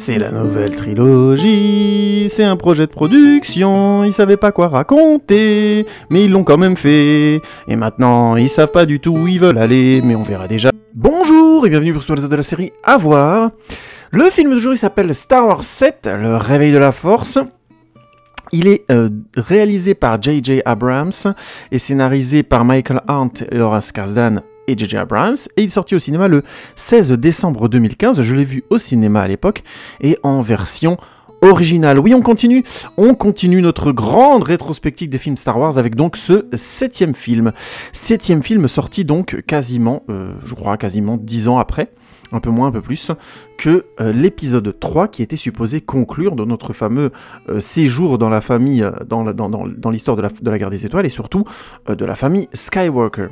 C'est la nouvelle trilogie, c'est un projet de production, ils savaient pas quoi raconter, mais ils l'ont quand même fait. Et maintenant, ils savent pas du tout où ils veulent aller, mais on verra déjà. Bonjour et bienvenue pour ce épisode de la série À voir. Le film d'aujourd'hui s'appelle Star Wars 7, le réveil de la force. Il est réalisé par J.J. Abrams et scénarisé par Michael Arndt et Lawrence Kasdan et J.J. Abrams, et il est sorti au cinéma le 16 décembre 2015, je l'ai vu au cinéma à l'époque, et en version originale. Oui, on continue notre grande rétrospective des films Star Wars avec donc ce 7e film. 7e film sorti donc quasiment, je crois quasiment 10 ans après, un peu moins, un peu plus, que l'épisode 3 qui était supposé conclure de notre fameux séjour dans la famille, dans l'histoire de la guerre des étoiles, et surtout de la famille Skywalker.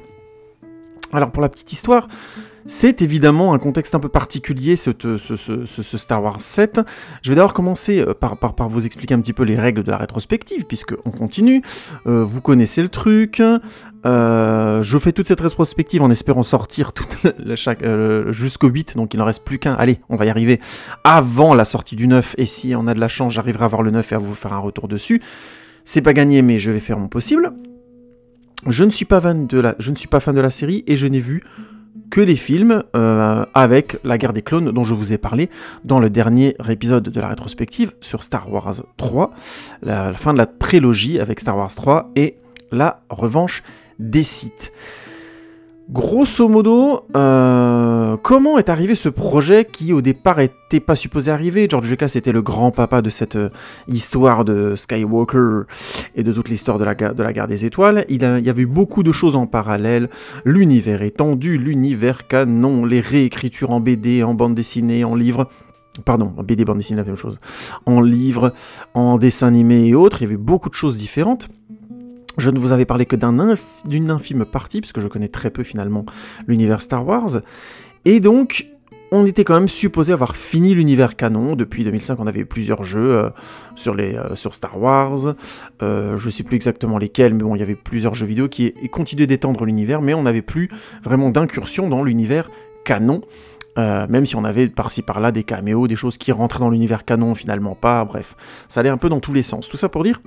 Alors pour la petite histoire, c'est évidemment un contexte un peu particulier ce Star Wars 7. Je vais d'abord commencer par vous expliquer un petit peu les règles de la rétrospective, puisqu'on continue. Vous connaissez le truc. Je fais toute cette rétrospective en espérant sortir jusqu'au 8, donc il n'en reste plus qu'un. Allez, on va y arriver avant la sortie du 9, et si on a de la chance, j'arriverai à voir le 9 et à vous faire un retour dessus. C'est pas gagné, mais je vais faire mon possible. Je ne suis pas fan de la série et je n'ai vu que les films avec la guerre des clones dont je vous ai parlé dans le dernier épisode de la rétrospective sur Star Wars 3, la fin de la prélogie avec Star Wars 3 et la revanche des Sith. Grosso modo, comment est arrivé ce projet qui au départ n'était pas supposé arriver? George Lucas était le grand-papa de cette histoire de Skywalker et de toute l'histoire de la guerre des étoiles. Il y avait eu beaucoup de choses en parallèle, l'univers étendu, l'univers canon, les réécritures en BD, en bande dessinée, en livre. Pardon, en BD, bande dessinée, la même chose. En livre, en dessin animé et autres, il y avait beaucoup de choses différentes. Je ne vous avais parlé que d'une infime partie, parce que je connais très peu finalement l'univers Star Wars. Et donc, on était quand même supposé avoir fini l'univers canon. Depuis 2005, on avait eu plusieurs jeux sur Star Wars. Je ne sais plus exactement lesquels, mais bon, il y avait plusieurs jeux vidéo qui continuaient d'étendre l'univers, mais on n'avait plus vraiment d'incursion dans l'univers canon. Même si on avait par-ci par-là des caméos, des choses qui rentraient dans l'univers canon, finalement pas, bref. Ça allait un peu dans tous les sens. Tout ça pour dire...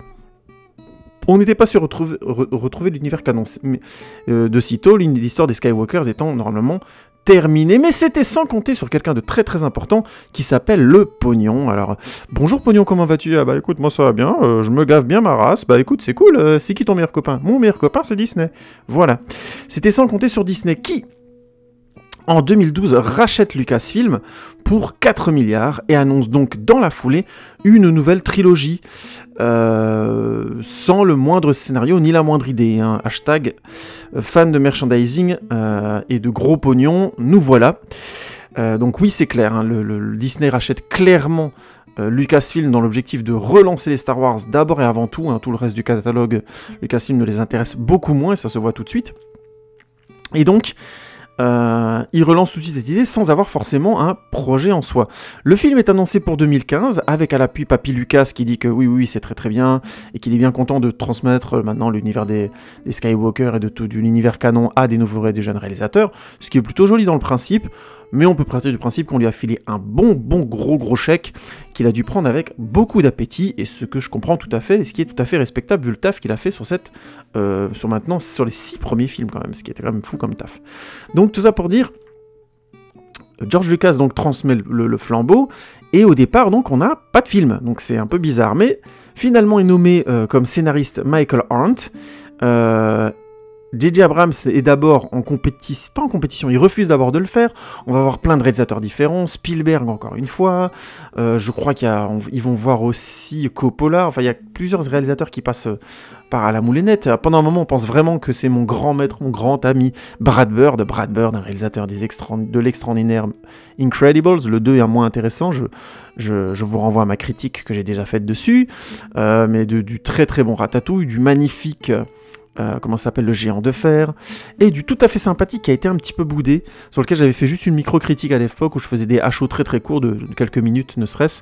On n'était pas sûr de retrouver l'univers canon de sitôt, l'histoire des Skywalkers étant normalement terminée, mais c'était sans compter sur quelqu'un de très très important qui s'appelle le Pognon. Alors, bonjour Pognon, comment vas-tu? Ah bah écoute, moi ça va bien, je me gave bien ma race, bah écoute, c'est cool, c'est qui ton meilleur copain? Mon meilleur copain, c'est Disney. Voilà. C'était sans compter sur Disney qui... en 2012, rachète Lucasfilm pour 4 milliards et annonce donc dans la foulée une nouvelle trilogie, sans le moindre scénario ni la moindre idée. Hein. Hashtag fan de merchandising et de gros pognon, nous voilà. Donc oui, c'est clair, hein, le Disney rachète clairement Lucasfilm dans l'objectif de relancer les Star Wars d'abord et avant tout. Hein, tout le reste du catalogue, Lucasfilm ne les intéresse beaucoup moins, et ça se voit tout de suite. Et donc... il relance tout de suite cette idée sans avoir forcément un projet en soi. Le film est annoncé pour 2015, avec à l'appui Papy Lucas qui dit que oui, c'est très très bien, et qu'il est bien content de transmettre maintenant l'univers des Skywalker et de l'univers canon à des nouveaux et des jeunes réalisateurs, ce qui est plutôt joli dans le principe, mais on peut partir du principe qu'on lui a filé un bon gros chèque qu'il a dû prendre avec beaucoup d'appétit, et ce que je comprends tout à fait, et ce qui est tout à fait respectable vu le taf qu'il a fait sur les 6 premiers films quand même, ce qui était quand même fou comme taf. Donc tout ça pour dire, George Lucas donc transmet le flambeau, et au départ donc on n'a pas de film, donc c'est un peu bizarre, mais finalement est nommé comme scénariste Michael Arndt. J.J. Abrams est d'abord pas en compétition, il refuse d'abord de le faire. On va avoir plein de réalisateurs différents, Spielberg encore une fois, je crois ils vont voir aussi Coppola, enfin il y a plusieurs réalisateurs qui passent par la moulinette. Pendant un moment on pense vraiment que c'est mon grand maître, mon grand ami Brad Bird, un réalisateur de l'extraordinaire Incredibles. Le 2 est un moins intéressant, je vous renvoie à ma critique que j'ai déjà faite dessus, mais du très très bon Ratatouille, du magnifique... comment ça s'appelle, Le Géant de Fer, et du tout à fait sympathique qui a été un petit peu boudé, sur lequel j'avais fait juste une micro-critique à l'époque où je faisais des HO très très courts de quelques minutes ne serait-ce,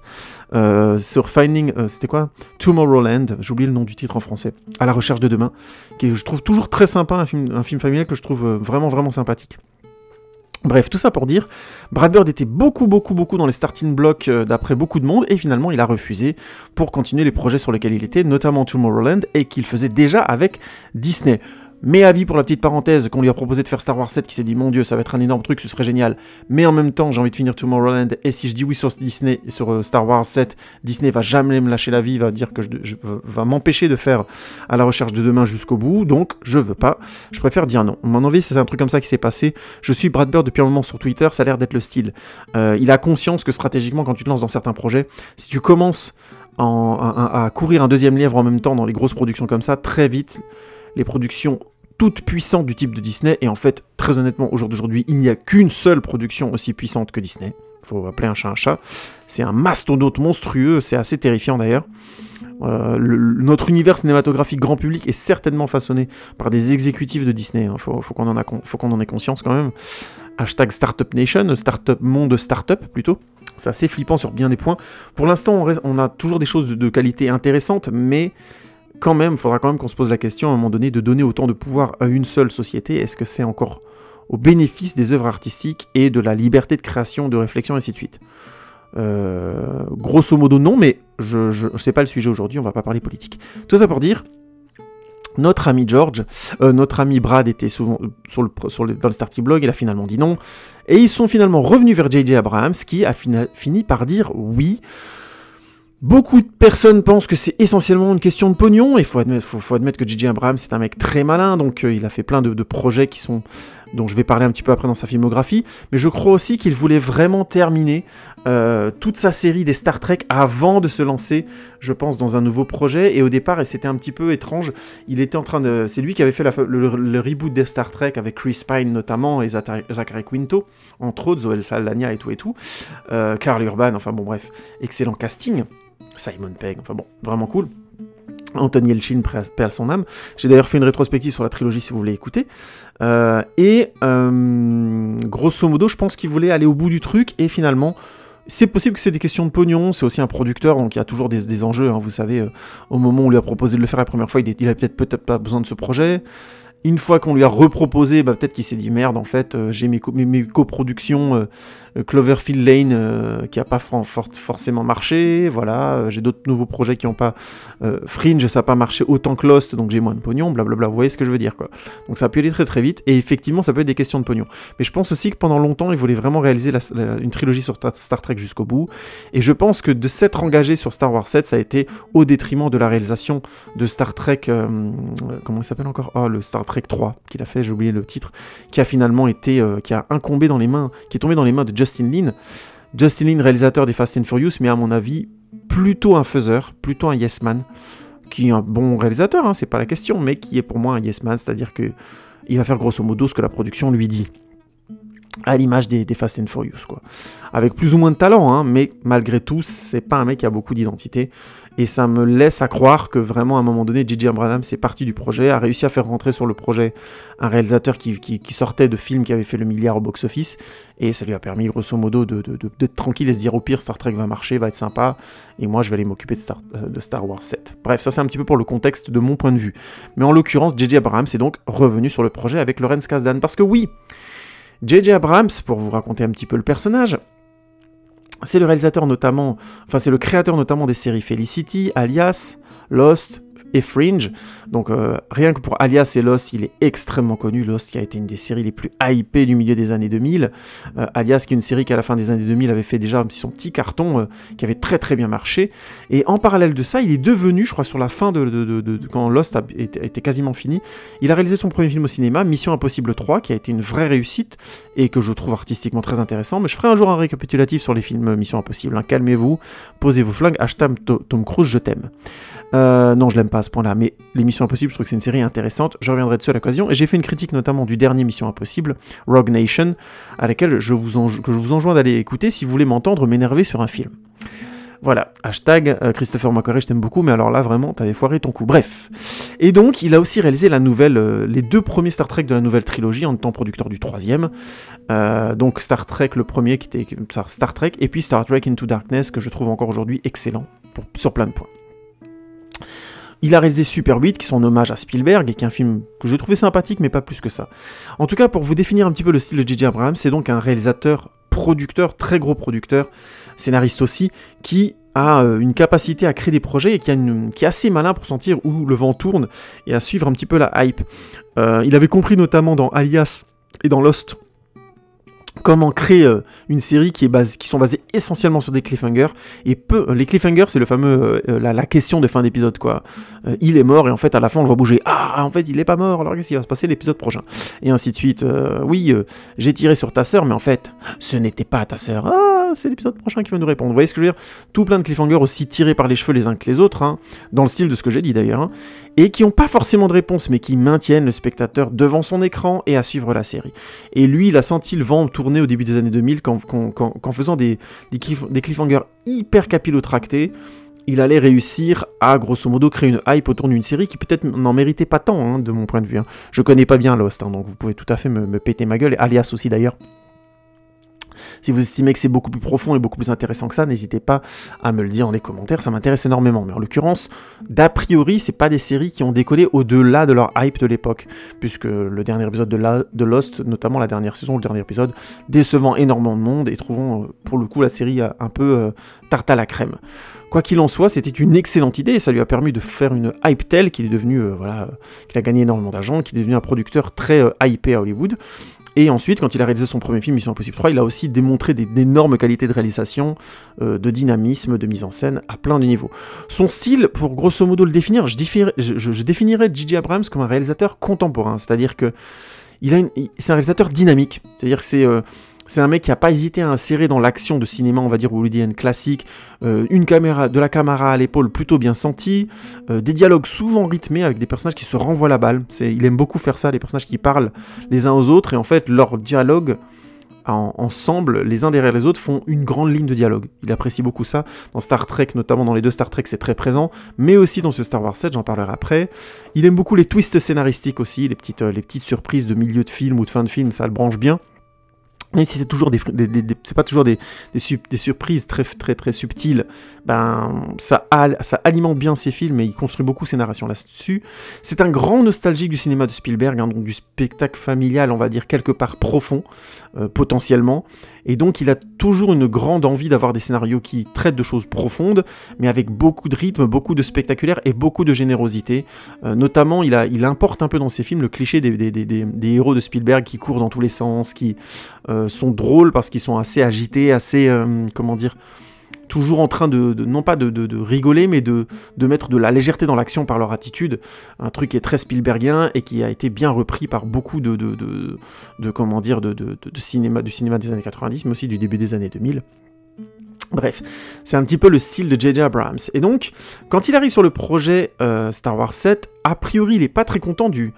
sur Finding, c'était quoi, Tomorrowland, j'ai oublié le nom du titre en français, À la recherche de demain, qui je trouve toujours très sympa, un film familial que je trouve vraiment sympathique. Bref, tout ça pour dire, Brad Bird était beaucoup dans les starting blocks d'après beaucoup de monde, et finalement il a refusé pour continuer les projets sur lesquels il était, notamment Tomorrowland, et qu'il faisait déjà avec Disney. Mais avis pour la petite parenthèse, qu'on lui a proposé de faire Star Wars 7, qui s'est dit mon dieu ça va être un énorme truc, ce serait génial, mais en même temps j'ai envie de finir Tomorrowland, et si je dis oui sur Disney, sur Star Wars 7, Disney va jamais me lâcher la vie, va dire que va m'empêcher de faire À la recherche de demain jusqu'au bout, donc je veux pas, je préfère dire non. À mon avis c'est un truc comme ça qui s'est passé, je suis Brad Bird depuis un moment sur Twitter, ça a l'air d'être le style. Il a conscience que stratégiquement quand tu te lances dans certains projets, si tu commences à courir un deuxième lièvre en même temps dans les grosses productions comme ça, très vite, les productions toutes puissantes du type de Disney, et en fait, très honnêtement, au jour d'aujourd'hui, il n'y a qu'une seule production aussi puissante que Disney. Faut appeler un chat. C'est un mastodonte monstrueux, c'est assez terrifiant d'ailleurs. Notre univers cinématographique grand public est certainement façonné par des exécutifs de Disney, hein. Faut qu'on en ait conscience quand même. Hashtag Startup Nation, monde startup plutôt. C'est assez flippant sur bien des points. Pour l'instant, on a toujours des choses de qualité intéressante, mais quand même, il faudra quand même qu'on se pose la question à un moment donné de donner autant de pouvoir à une seule société. Est-ce que c'est encore au bénéfice des œuvres artistiques et de la liberté de création, de réflexion, et ainsi de suite? Grosso modo non, mais c'est pas le sujet aujourd'hui, on va pas parler politique. Tout ça pour dire, notre ami Brad était souvent dans le Starting Blog, il a finalement dit non, et ils sont finalement revenus vers J.J. Abrams, qui a fini par dire oui. Beaucoup de personnes pensent que c'est essentiellement une question de pognon, et il faut admettre que J.J. Abrams c'est un mec très malin, donc il a fait plein de projets dont je vais parler un petit peu après dans sa filmographie, mais je crois aussi qu'il voulait vraiment terminer toute sa série des Star Trek avant de se lancer, je pense, dans un nouveau projet, et au départ, et c'était un petit peu étrange, c'est lui qui avait fait le reboot des Star Trek avec Chris Pine notamment, et Zachary Quinto, entre autres, Zoé Saldana et tout, Karl Urban, enfin bon bref, excellent casting, Simon Pegg, enfin bon, vraiment cool. Anthony Elchin, paix à son âme. J'ai d'ailleurs fait une rétrospective sur la trilogie si vous voulez écouter. Grosso modo, je pense qu'il voulait aller au bout du truc, et finalement, c'est possible que c'est des questions de pognon, c'est aussi un producteur, donc il y a toujours des enjeux, hein, vous savez, au moment où on lui a proposé de le faire la première fois, il a peut-être pas besoin de ce projet. Une fois qu'on lui a reproposé, peut-être qu'il s'est dit merde, en fait, j'ai mes coproductions Cloverfield Lane qui n'a pas forcément marché, voilà, j'ai d'autres nouveaux projets qui n'ont pas Fringe, ça n'a pas marché autant que Lost, donc j'ai moins de pognon, blablabla, vous voyez ce que je veux dire, quoi. Donc ça a pu aller très très vite, et effectivement, ça peut être des questions de pognon. Mais je pense aussi que pendant longtemps, il voulait vraiment réaliser une trilogie sur Star Trek jusqu'au bout, et je pense que de s'être engagé sur Star Wars 7, ça a été au détriment de la réalisation de Star Trek, comment il s'appelle encore ? Oh, le Star Trek 3 qu'il a fait, j'ai oublié le titre, qui a finalement été, qui a incombé dans les mains, qui est tombé dans les mains de Justin Lin. Justin Lin, réalisateur des Fast and Furious, mais à mon avis, plutôt un faiseur, plutôt un yes man, qui est un bon réalisateur, hein, c'est pas la question, mais qui est pour moi un yes man, c'est-à-dire que il va faire grosso modo ce que la production lui dit. À l'image des Fast and Furious, quoi. Avec plus ou moins de talent, hein, mais malgré tout, c'est pas un mec qui a beaucoup d'identité, et ça me laisse à croire que vraiment, à un moment donné, J.J. Abrams est parti du projet, a réussi à faire rentrer sur le projet un réalisateur qui sortait de films qui avaient fait le milliard au box-office, et ça lui a permis, grosso modo, d'être tranquille et se dire, au pire, Star Trek va marcher, va être sympa, et moi, je vais aller m'occuper de Star Wars 7. Bref, ça c'est un petit peu pour le contexte de mon point de vue. Mais en l'occurrence, J.J. Abrams est donc revenu sur le projet avec Lawrence Kasdan, parce que oui, J.J. Abrams, pour vous raconter un petit peu le personnage, c'est le réalisateur notamment, enfin c'est le créateur notamment des séries Felicity, Alias, Lost et Fringe. Donc rien que pour Alias et Lost, il est extrêmement connu. Lost qui a été une des séries les plus hypées du milieu des années 2000. Alias qui est une série qui à la fin des années 2000 avait fait déjà son petit carton, qui avait très très bien marché. Et en parallèle de ça, il est devenu, je crois sur la fin quand Lost était quasiment fini, il a réalisé son premier film au cinéma, Mission Impossible 3, qui a été une vraie réussite et que je trouve artistiquement très intéressant. Mais je ferai un jour un récapitulatif sur les films Mission Impossible, hein. Calmez-vous, posez vos flingues, hashtag Tom Cruise, je t'aime. Non, je l'aime pas à ce point-là, mais les Missions Impossibles, je trouve que c'est une série intéressante, je reviendrai dessus à l'occasion, et j'ai fait une critique notamment du dernier Mission Impossible, Rogue Nation, à laquelle je vous enjoins d'aller écouter si vous voulez m'entendre m'énerver sur un film. Voilà, hashtag Christopher McQuarrie, je t'aime beaucoup, mais alors là, vraiment, t'avais foiré ton coup. Bref. Et donc, il a aussi réalisé les deux premiers Star Trek de la nouvelle trilogie, en étant producteur du troisième. Donc, Star Trek, le premier, qui était Star Trek, et puis Star Trek Into Darkness, que je trouve encore aujourd'hui excellent, sur plein de points. Il a réalisé Super 8, qui sont en hommage à Spielberg, et qui est un film que je trouvais sympathique, mais pas plus que ça. En tout cas, pour vous définir un petit peu le style de J.J. Abrams, c'est donc un réalisateur, producteur, très gros producteur, scénariste aussi, qui a une capacité à créer des projets et qui est assez malin pour sentir où le vent tourne et à suivre un petit peu la hype. Il avait compris notamment dans Alias et dans Lost comment créer une série qui sont basées essentiellement sur des cliffhangers, et les cliffhangers, c'est le fameux la question de fin d'épisode, quoi. Il est mort, et en fait à la fin on le voit bouger, ah en fait il est pas mort, alors qu'est-ce qui va se passer l'épisode prochain, et ainsi de suite. Oui, j'ai tiré sur ta sœur, mais en fait ce n'était pas ta sœur, ah c'est l'épisode prochain qui va nous répondre. Vous voyez ce que je veux dire? Tout plein de cliffhangers aussi tirés par les cheveux les uns que les autres, hein, dans le style de ce que j'ai dit d'ailleurs, hein, et qui n'ont pas forcément de réponse, mais qui maintiennent le spectateur devant son écran et à suivre la série. Et lui, il a senti le vent tourner au début des années 2000, qu'en faisant des cliffhangers hyper capillotractés, il allait réussir à, grosso modo, créer une hype autour d'une série qui peut-être n'en méritait pas tant, hein, de mon point de vue. Hein. Je connais pas bien Lost, hein, donc vous pouvez tout à fait me péter ma gueule, et Alias aussi d'ailleurs. Si vous estimez que c'est beaucoup plus profond et beaucoup plus intéressant que ça, n'hésitez pas à me le dire dans les commentaires, ça m'intéresse énormément. Mais en l'occurrence, d'a priori, c'est pas des séries qui ont décollé au-delà de leur hype de l'époque, puisque le dernier épisode de Lost, notamment la dernière saison, le dernier épisode, décevant énormément de monde et trouvant pour le coup la série un peu tarte à la crème. Quoi qu'il en soit, c'était une excellente idée et ça lui a permis de faire une hype telle qu'il est devenu, qu'il a gagné énormément d'argent, qu'il est devenu un producteur très hypé à Hollywood. Et ensuite, quand il a réalisé son premier film, Mission Impossible 3, il a aussi démontré d'énormes qualités de réalisation, de dynamisme, de mise en scène, à plein de niveaux. Son style, pour grosso modo le définir, je définirais J.J. Abrams comme un réalisateur contemporain, c'est-à-dire que c'est un réalisateur dynamique, c'est-à-dire que c'est un mec qui n'a pas hésité à insérer dans l'action de cinéma, on va dire hollywoodienne classique, de la caméra à l'épaule plutôt bien sentie, des dialogues souvent rythmés avec des personnages qui se renvoient la balle. Il aime beaucoup faire ça, les personnages qui parlent les uns aux autres, et en fait, leur dialogue ensemble, les uns derrière les autres, font une grande ligne de dialogue. Il apprécie beaucoup ça. Dans Star Trek, notamment dans les 2 Star Trek, c'est très présent, mais aussi dans ce Star Wars 7, j'en parlerai après. Il aime beaucoup les twists scénaristiques aussi, les petites surprises de milieu de film ou de fin de film, ça le branche bien. Même si c'est toujours c'est pas toujours des surprises très, très, très subtiles, ça alimente bien ses films et il construit beaucoup ses narrations là-dessus. C'est un grand nostalgique du cinéma de Spielberg, hein, donc du spectacle familial, on va dire, quelque part profond, potentiellement. Et donc il a toujours une grande envie d'avoir des scénarios qui traitent de choses profondes, mais avec beaucoup de rythme, beaucoup de spectaculaire et beaucoup de générosité. Notamment, il importe un peu dans ses films le cliché des héros de Spielberg qui courent dans tous les sens, qui sont drôles parce qu'ils sont assez agités, assez, toujours en train non pas de rigoler, mais de mettre de la légèreté dans l'action par leur attitude. Un truc qui est très Spielbergien et qui a été bien repris par beaucoup de cinéma, du cinéma des années 90, mais aussi du début des années 2000. Bref, c'est un petit peu le style de J.J. Abrams. Et donc, quand il arrive sur le projet Star Wars 7, a priori, il n'est pas très content du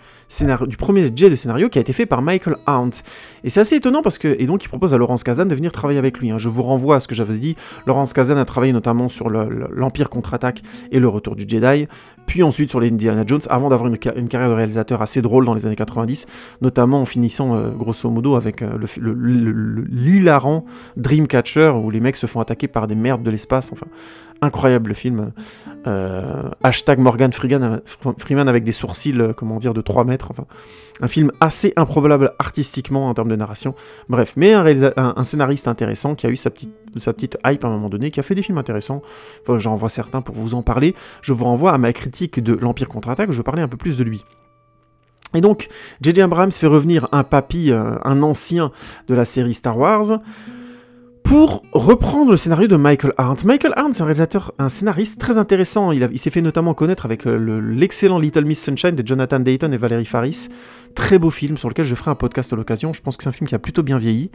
premier jet de scénario qui a été fait par Michael Arndt. Et c'est assez étonnant parce que, et donc il propose à Lawrence Kasdan de venir travailler avec lui. Hein. Je vous renvoie à ce que j'avais dit. Lawrence Kasdan a travaillé notamment sur l'Empire contre-attaque et le Retour du Jedi, puis ensuite sur les Indiana Jones, avant d'avoir une carrière de réalisateur assez drôle dans les années 90, notamment en finissant grosso modo avec l'hilarant Dreamcatcher, où les mecs se font attaquer par des merdes de l'espace, enfin... Incroyable film. Hashtag Morgan Freeman avec des sourcils, de 3 mètres. Enfin, un film assez improbable artistiquement en termes de narration. Bref, mais un scénariste intéressant qui a eu sa petite hype à un moment donné, qui a fait des films intéressants. Enfin, j'en vois certains pour vous en parler. Je vous renvoie à ma critique de l'Empire contre-attaque, où je parlais un peu plus de lui. Et donc, J.J. Abrams fait revenir un papy, un ancien de la série Star Wars, pour reprendre le scénario de Michael Arndt. Michael Arndt, c'est un scénariste très intéressant. Il s'est fait notamment connaître avec l'excellent Little Miss Sunshine de Jonathan Dayton et Valerie Faris. Très beau film sur lequel je ferai un podcast à l'occasion. Je pense que c'est un film qui a plutôt bien vieilli.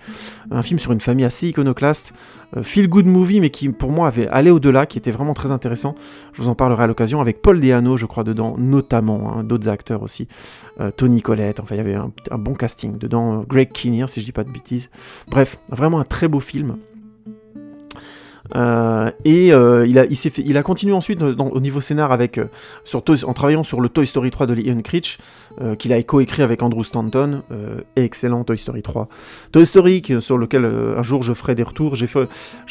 Un film sur une famille assez iconoclaste. Feel good movie, mais qui pour moi avait allé au-delà, qui était vraiment très intéressant. Je vous en parlerai à l'occasion avec Paul Dano, je crois, dedans, notamment. Hein, d'autres acteurs aussi. Tony Collette, enfin il y avait un bon casting dedans. Greg Kinnear, si je dis pas de bêtises. Bref, vraiment un très beau film. Il a continué ensuite au niveau scénar en travaillant sur le Toy Story 3 de Ian Critch, qu'il a coécrit avec Andrew Stanton. Excellent Toy Story 3. Toy Story sur lequel un jour je ferai des retours. Je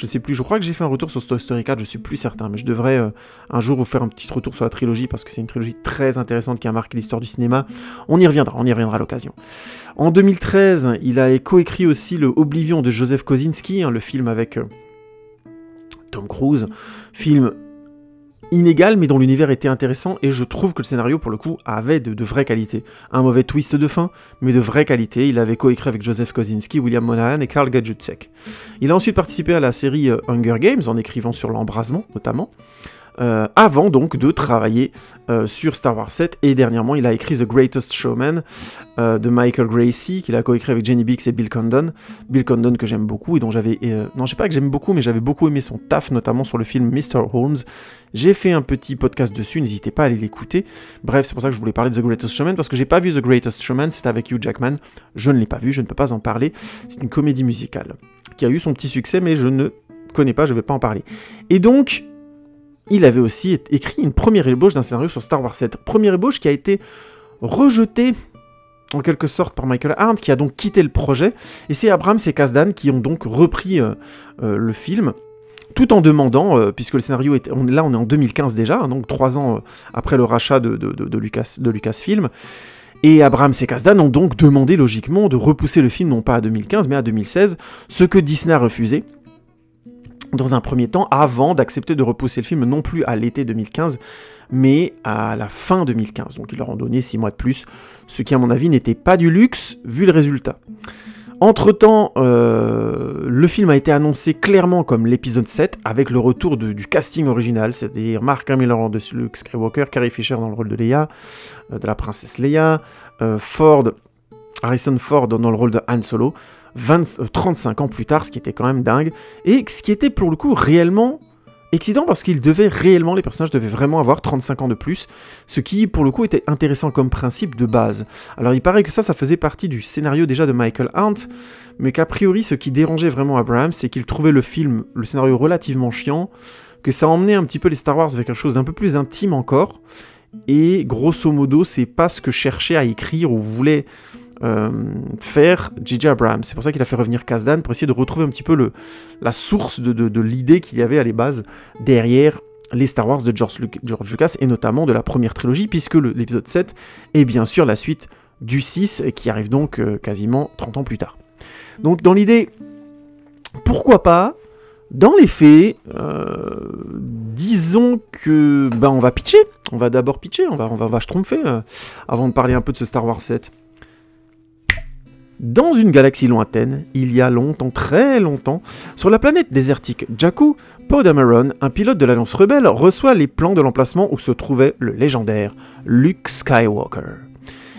sais plus, je crois que j'ai fait un retour sur Toy Story 4, je suis plus certain, mais je devrais un jour vous faire un petit retour sur la trilogie parce que c'est une trilogie très intéressante qui a marqué l'histoire du cinéma. On y reviendra à l'occasion. En 2013, il a coécrit aussi le Oblivion de Joseph Kosinski, le film avec Tom Cruise, film inégal mais dont l'univers était intéressant, et je trouve que le scénario pour le coup avait de vraies qualités. Un mauvais twist de fin, mais de vraies qualités. Il avait coécrit avec Joseph Kosinski, William Monahan et Karl Gajutsek. Il a ensuite participé à la série Hunger Games en écrivant sur l'embrasement notamment, avant donc de travailler sur Star Wars 7, et dernièrement il a écrit The Greatest Showman de Michael Gracie, qu'il a coécrit avec Jenny Biggs et Bill Condon que j'aime beaucoup, et dont j'avais... non, je sais pas que j'aime beaucoup, mais j'avais beaucoup aimé son taf, notamment sur le film Mr. Holmes. J'ai fait un petit podcast dessus, n'hésitez pas à aller l'écouter. Bref, c'est pour ça que je voulais parler de The Greatest Showman, parce que j'ai pas vu The Greatest Showman, c'est avec Hugh Jackman, je ne l'ai pas vu, je ne peux pas en parler, c'est une comédie musicale, qui a eu son petit succès, mais je ne connais pas, je vais pas en parler. Et donc... il avait aussi écrit une première ébauche d'un scénario sur Star Wars 7. Première ébauche qui a été rejetée, en quelque sorte, par Michael Arndt, qui a donc quitté le projet. Et c'est Abrams et Kasdan qui ont donc repris le film, tout en demandant, puisque le scénario était... Là, on est en 2015 déjà, donc 3 ans après le rachat de Lucasfilm. Et Abrams et Kasdan ont donc demandé, logiquement, de repousser le film, non pas à 2015, mais à 2016, ce que Disney a refusé. Dans un premier temps, avant d'accepter de repousser le film non plus à l'été 2015, mais à la fin 2015. Donc ils leur ont donné 6 mois de plus, ce qui à mon avis n'était pas du luxe, vu le résultat. Entre-temps, le film a été annoncé clairement comme l'épisode 7, avec le retour du casting original, c'est-à-dire Mark Hamill en rôle de Luke Skywalker, Carrie Fisher dans le rôle de Leia, de la princesse Leia, Harrison Ford dans le rôle de Han Solo, 35 ans plus tard, ce qui était quand même dingue, et ce qui était pour le coup réellement excitant, parce les personnages devaient vraiment avoir 35 ans de plus, ce qui pour le coup était intéressant comme principe de base. Alors il paraît que ça faisait partie du scénario déjà de Michael Arndt, mais qu'a priori ce qui dérangeait vraiment Abrams, c'est qu'il trouvait le scénario relativement chiant, que ça emmenait un petit peu les Star Wars vers quelque chose d'un peu plus intime encore, et grosso modo c'est pas ce que cherchait à écrire ou voulait faire J.J. Abrams. C'est pour ça qu'il a fait revenir Kasdan, pour essayer de retrouver un petit peu la source de l'idée qu'il y avait à les bases derrière les Star Wars de George Lucas, et notamment de la première trilogie, puisque l'épisode 7 est bien sûr la suite du 6, qui arrive donc quasiment 30 ans plus tard. Donc dans l'idée, pourquoi pas. Dans les faits, disons que on va pitcher, on va d'abord pitcher, on va schtroumpfer avant de parler un peu de ce Star Wars 7. Dans une galaxie lointaine, il y a longtemps, très longtemps, sur la planète désertique Jakku, Poe Dameron, un pilote de l'Alliance Rebelle, reçoit les plans de l'emplacement où se trouvait le légendaire Luke Skywalker.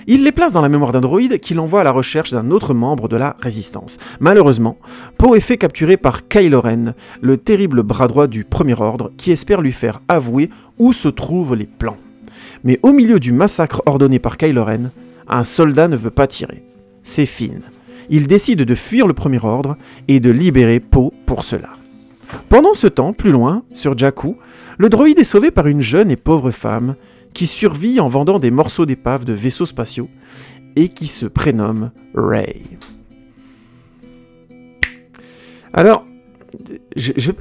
Il les place dans la mémoire d'un droïde qu'il envoie à la recherche d'un autre membre de la Résistance. Malheureusement, Poe est fait capturer par Kylo Ren, le terrible bras droit du Premier Ordre, qui espère lui faire avouer où se trouvent les plans. Mais au milieu du massacre ordonné par Kylo Ren, un soldat ne veut pas tirer. C'est Finn. Il décide de fuir le Premier Ordre et de libérer Poe pour cela. Pendant ce temps, plus loin, sur Jakku, le droïde est sauvé par une jeune et pauvre femme qui survit en vendant des morceaux d'épave de vaisseaux spatiaux et qui se prénomme Rey. Alors,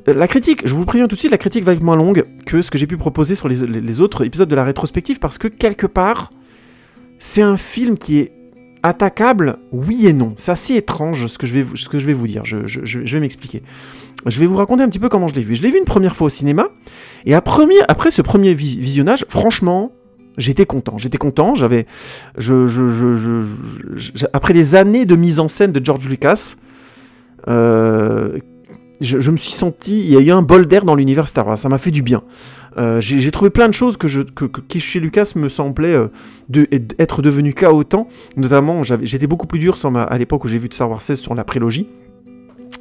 la critique, je vous préviens tout de suite, la critique va être moins longue que ce que j'ai pu proposer sur les autres épisodes de la rétrospective, parce que quelque part, c'est un film qui est attaquable, oui et non. C'est assez étrange ce que je vais vous dire. Je vais m'expliquer. Je vais vous raconter un petit peu comment je l'ai vu. Je l'ai vu une première fois au cinéma, et après ce premier visionnage, franchement, j'étais content. Après des années de mise en scène de George Lucas, je me suis senti, il y a eu un bol d'air dans l'univers Star Wars. Ça m'a fait du bien. J'ai trouvé plein de choses qui chez Lucas me semblaient être devenues chaotiques. Notamment, j'étais beaucoup plus dur à l'époque où j'ai vu Star Wars 16 sur la prélogie.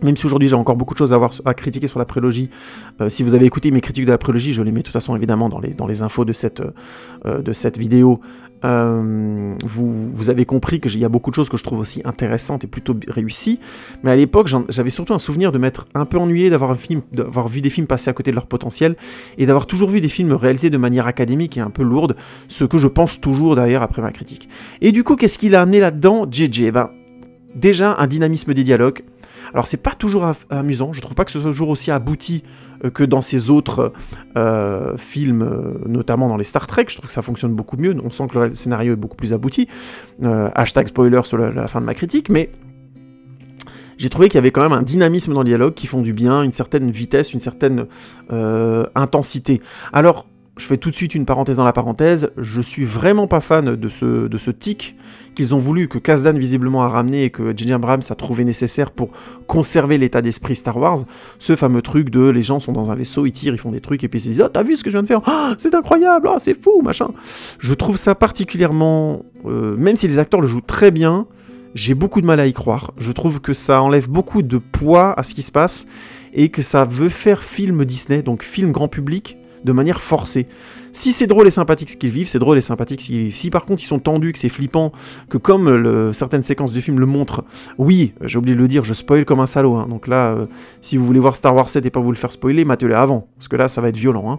Même si aujourd'hui j'ai encore beaucoup de choses à critiquer sur la prélogie, si vous avez écouté mes critiques de la prélogie, je les mets de toute façon évidemment dans les infos de cette vidéo. Vous avez compris qu'il y a beaucoup de choses que je trouve aussi intéressantes et plutôt réussies, mais à l'époque j'avais surtout un souvenir de m'être un peu ennuyé d'avoir vu des films passer à côté de leur potentiel, et d'avoir toujours vu des films réalisés de manière académique et un peu lourde, ce que je pense toujours d'ailleurs après ma critique. Et du coup, qu'est-ce qu'il a amené là-dedans, JJ? Déjà un dynamisme des dialogues. Alors c'est pas toujours amusant, je trouve pas que ce soit toujours aussi abouti que dans ces autres films, notamment dans les Star Trek. Je trouve que ça fonctionne beaucoup mieux, on sent que le scénario est beaucoup plus abouti. Hashtag spoiler sur la fin de ma critique, mais j'ai trouvé qu'il y avait quand même un dynamisme dans le dialogue qui font du bien, une certaine vitesse, une certaine intensité. Alors, je fais tout de suite une parenthèse dans la parenthèse, je suis vraiment pas fan de ce tic qu'ils ont voulu, que Kasdan visiblement a ramené et que J.J. Abrams a trouvé nécessaire pour conserver l'état d'esprit Star Wars, ce fameux truc de les gens sont dans un vaisseau, ils tirent, ils font des trucs et puis ils se disent « Ah, t'as vu ce que je viens de faire? Oh, c'est incroyable, oh, c'est fou, machin !» Je trouve ça particulièrement... même si les acteurs le jouent très bien, j'ai beaucoup de mal à y croire. Je trouve que ça enlève beaucoup de poids à ce qui se passe et que ça veut faire film Disney, donc film grand public, de manière forcée. Si c'est drôle et sympathique ce qu'ils vivent, c'est drôle et sympathique ce qu'ils vivent. Si par contre ils sont tendus, que c'est flippant, que comme certaines séquences du film le montrent, oui, j'ai oublié de le dire, je spoil comme un salaud, hein. Donc là, si vous voulez voir Star Wars 7 et pas vous le faire spoiler, matez-le avant, parce que là ça va être violent, hein.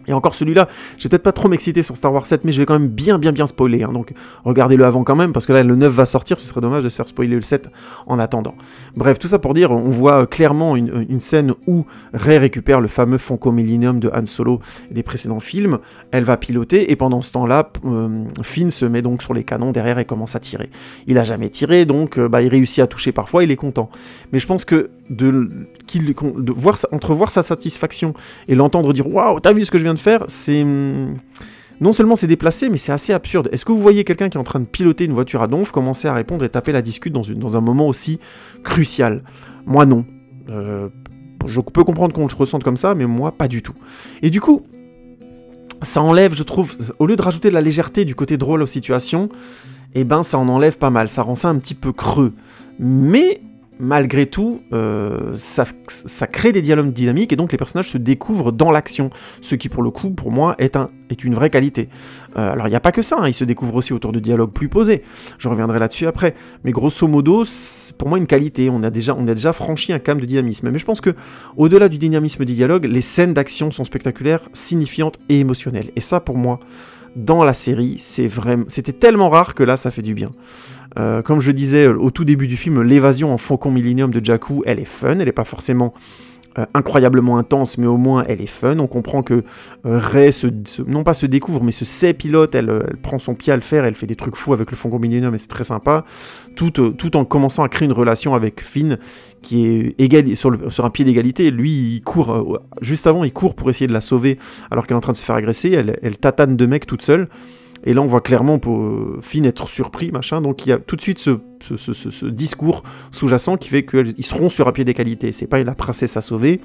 Et encore celui-là, je vais peut-être pas trop m'exciter sur Star Wars 7, mais je vais quand même bien spoiler, hein, donc regardez-le avant quand même, parce que là le 9 va sortir, ce serait dommage de se faire spoiler le 7 en attendant. Bref, tout ça pour dire, on voit clairement une scène où Rey récupère le fameux Funko Millennium de Han Solo des précédents films, elle va piloter, et pendant ce temps-là, Finn se met donc sur les canons derrière et commence à tirer. Il a jamais tiré, donc il réussit à toucher parfois, il est content. Mais je pense que entrevoir sa satisfaction et l'entendre dire « Waouh, t'as vu ce que je viens de faire ?» c'est... Non seulement c'est déplacé, mais c'est assez absurde. Est-ce que vous voyez quelqu'un qui est en train de piloter une voiture à donf commencer à répondre et taper la discute dans un moment aussi crucial? Moi non. Je peux comprendre qu'on le ressente comme ça, mais moi pas du tout. Et du coup, ça enlève, je trouve, au lieu de rajouter de la légèreté du côté drôle aux situations, eh ben ça en enlève pas mal, ça rend ça un petit peu creux. Mais... malgré tout, ça crée des dialogues dynamiques et donc les personnages se découvrent dans l'action, ce qui pour le coup, pour moi, est une vraie qualité. Alors il n'y a pas que ça, hein, ils se découvrent aussi autour de dialogues plus posés, je reviendrai là-dessus après, mais grosso modo, c'est pour moi une qualité, on a déjà franchi un cap de dynamisme, mais je pense que au-delà du dynamisme des dialogues, les scènes d'action sont spectaculaires, signifiantes et émotionnelles, et ça pour moi, dans la série, c'était tellement rare que là ça fait du bien. Comme je disais au tout début du film, l'évasion en Faucon Millennium de Jakku, elle est fun, elle n'est pas forcément incroyablement intense, mais au moins elle est fun. On comprend que Rey non pas se découvre, mais se sait pilote, elle prend son pied à le faire, elle fait des trucs fous avec le Faucon Millennium et c'est très sympa, tout en commençant à créer une relation avec Finn qui est sur un pied d'égalité. Lui, il court, juste avant, il court pour essayer de la sauver alors qu'elle est en train de se faire agresser, elle tatane de mecs toute seule. Et là, on voit clairement Finn être surpris, machin. Donc, il y a tout de suite ce discours sous-jacent qui fait qu'ils seront sur un pied d'égalité. C'est pas la princesse à sauver.